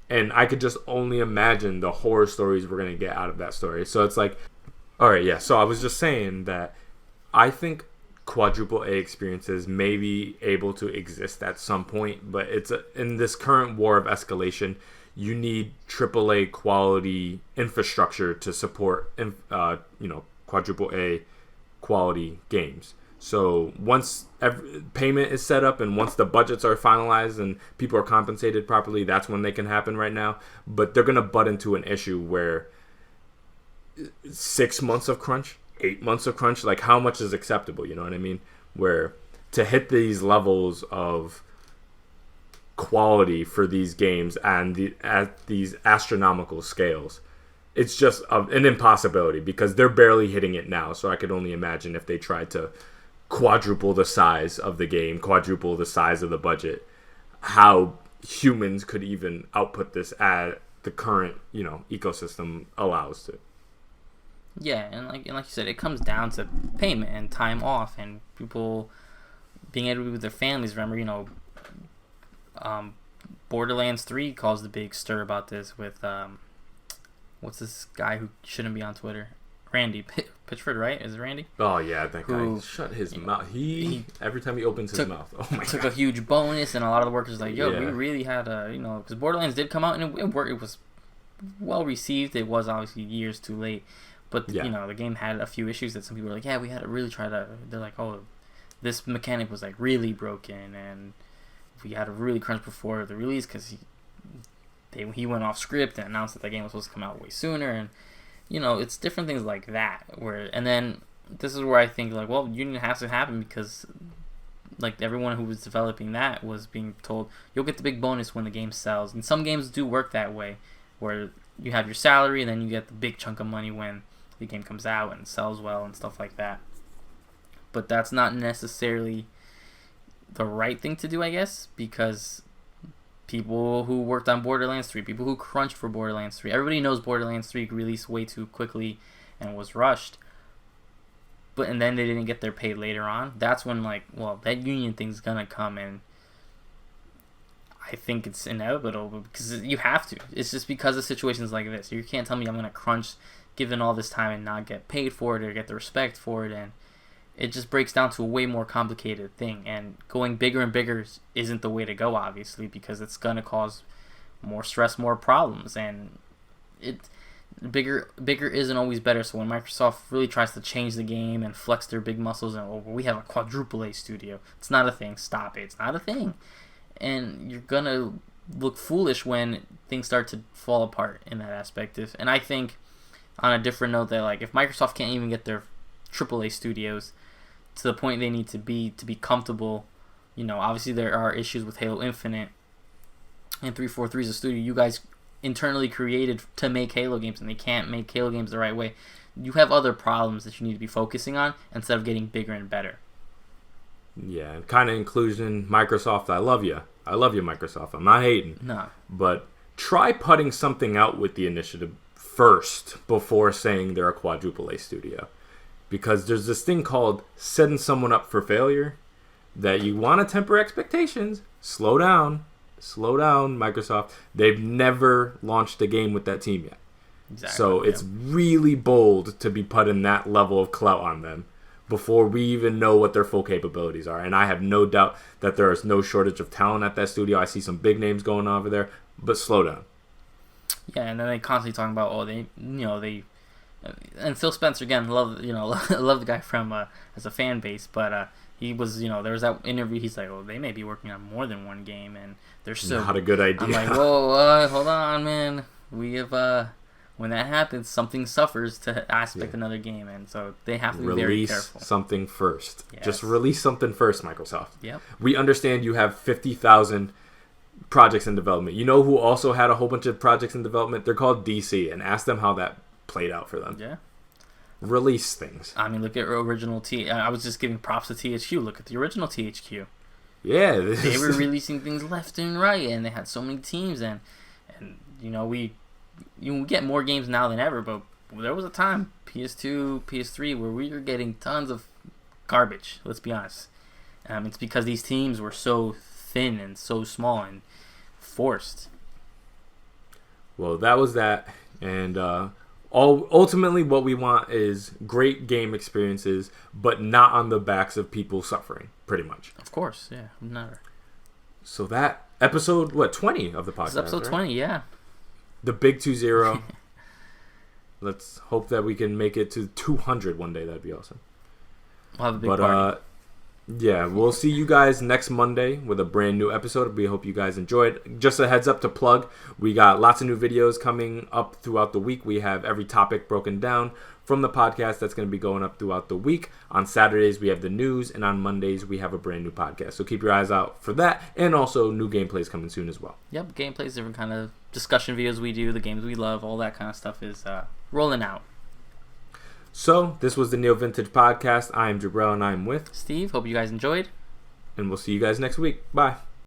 And I could just only imagine the horror stories we're going to get out of that story. So it's like, all right, yeah. So I was just saying that I think quadruple A experiences may be able to exist at some point, but in this current war of escalation, you need AAA quality infrastructure to support, quadruple A quality games. So once payment is set up and once the budgets are finalized and people are compensated properly, that's when they can happen right now. But they're going to butt into an issue where 6 months of crunch, 8 months of crunch, like how much is acceptable, you know what I mean? Where to hit these levels of quality for these games and at these astronomical scales, it's just an impossibility, because they're barely hitting it now. So I could only imagine if they tried to quadruple the size of the game, quadruple the size of the budget, how humans could even output this at the current, ecosystem allows to. Yeah, and like you said, it comes down to payment and time off and people being able to be with their families. Remember, Borderlands 3 caused a big stir about this with what's this guy who shouldn't be on Twitter? Randy Pitchford, right? Is it Randy? Oh yeah, that guy shut his mouth. He every time he opens his mouth, oh my took god, a huge bonus, and a lot of the workers like, yo, Yeah. we really had a, because Borderlands did come out and it worked. It was well received. It was obviously years too late, but the game had a few issues that some people were like, yeah, we had to really try to. They're like, oh, this mechanic was like really broken, and we had to really crunch before the release because he went off script and announced that the game was supposed to come out way sooner, and it's different things like that. And then this is where I think like, well, union has to happen because like everyone who was developing that was being told you'll get the big bonus when the game sells, and some games do work that way, where you have your salary and then you get the big chunk of money when the game comes out and sells well and stuff like that. But that's not necessarily the right thing to do, I guess, because people who worked on Borderlands 3, people who crunched for Borderlands 3, everybody knows Borderlands 3 released way too quickly and was rushed. And then they didn't get their pay later on. That's when, like, well, that union thing's gonna come, and I think it's inevitable because you have to. It's just because of situations like this. You can't tell me I'm gonna crunch, given all this time, and not get paid for it or get the respect for it, and it just breaks down to a way more complicated thing. And going bigger and bigger isn't the way to go, obviously, because it's gonna cause more stress, more problems, and bigger isn't always better. So when Microsoft really tries to change the game and flex their big muscles and we have a quadruple A studio, it's not a thing. Stop it. It's not a thing. And you're gonna look foolish when things start to fall apart in that aspect. And I think on a different note that like if Microsoft can't even get their AAA studios to the point they need to be comfortable, obviously there are issues with Halo Infinite, and 343 is a studio you guys internally created to make Halo games, and they can't make Halo games the right way. You have other problems that you need to be focusing on instead of getting bigger and better. Yeah, kind of inclusion. Microsoft, I love you, Microsoft. I'm not hating. No, but try putting something out with the initiative first before saying they're a quadruple A studio, because there's this thing called setting someone up for failure that you want to temper expectations. Slow down, Microsoft. They've never launched a game with that team yet. exactly. So it's really bold to be putting that level of clout on them before we even know what their full capabilities are. And I have no doubt that there is no shortage of talent at that studio. I see some big names going over there, but slow down. Yeah, and then they constantly talking about they and Phil Spencer again, love love the guy from as a fan base, but he was there was that interview. He's like, they may be working on more than one game, and they're so not a good idea. I'm like, whoa, hold on, man. We have when that happens, something suffers to aspect another game, and so they have to be very careful. Release something first. Yes. Just release something first, Microsoft. Yep. We understand you have 50,000 projects in development. You know who also had a whole bunch of projects in development? They're called DC, and ask them how that played out for them. Yeah. Release things. I mean, look at original I was just giving props to THQ. Look at the original THQ. Yeah. They were releasing things left and right, and they had so many teams, and we get more games now than ever, but there was a time, PS2, PS3, where we were getting tons of garbage, let's be honest. It's because these teams were so thin and so small and forced. Well, that was that, and ultimately what we want is great game experiences, but not on the backs of people suffering, pretty much. Of course, yeah, never. So that episode, 20 of the podcast? This is episode 20, yeah. The big 2-0. Let's hope that we can make it to 200 one day. That'd be awesome. We'll have a big party. Yeah, we'll see you guys next Monday with a brand new episode. We hope you guys enjoyed. Just a heads up to plug, we got lots of new videos coming up throughout the week. We have every topic broken down from the podcast that's going to be going up throughout the week. On Saturdays, we have the news, and on Mondays, we have a brand new podcast. So keep your eyes out for that, and also new gameplays coming soon as well. Yep, gameplays, different kind of discussion videos we do, the games we love, all that kind of stuff is rolling out. So, this was the NeoVintage Podcast. I am Jabrell, and I am with Steve. Hope you guys enjoyed. And we'll see you guys next week. Bye.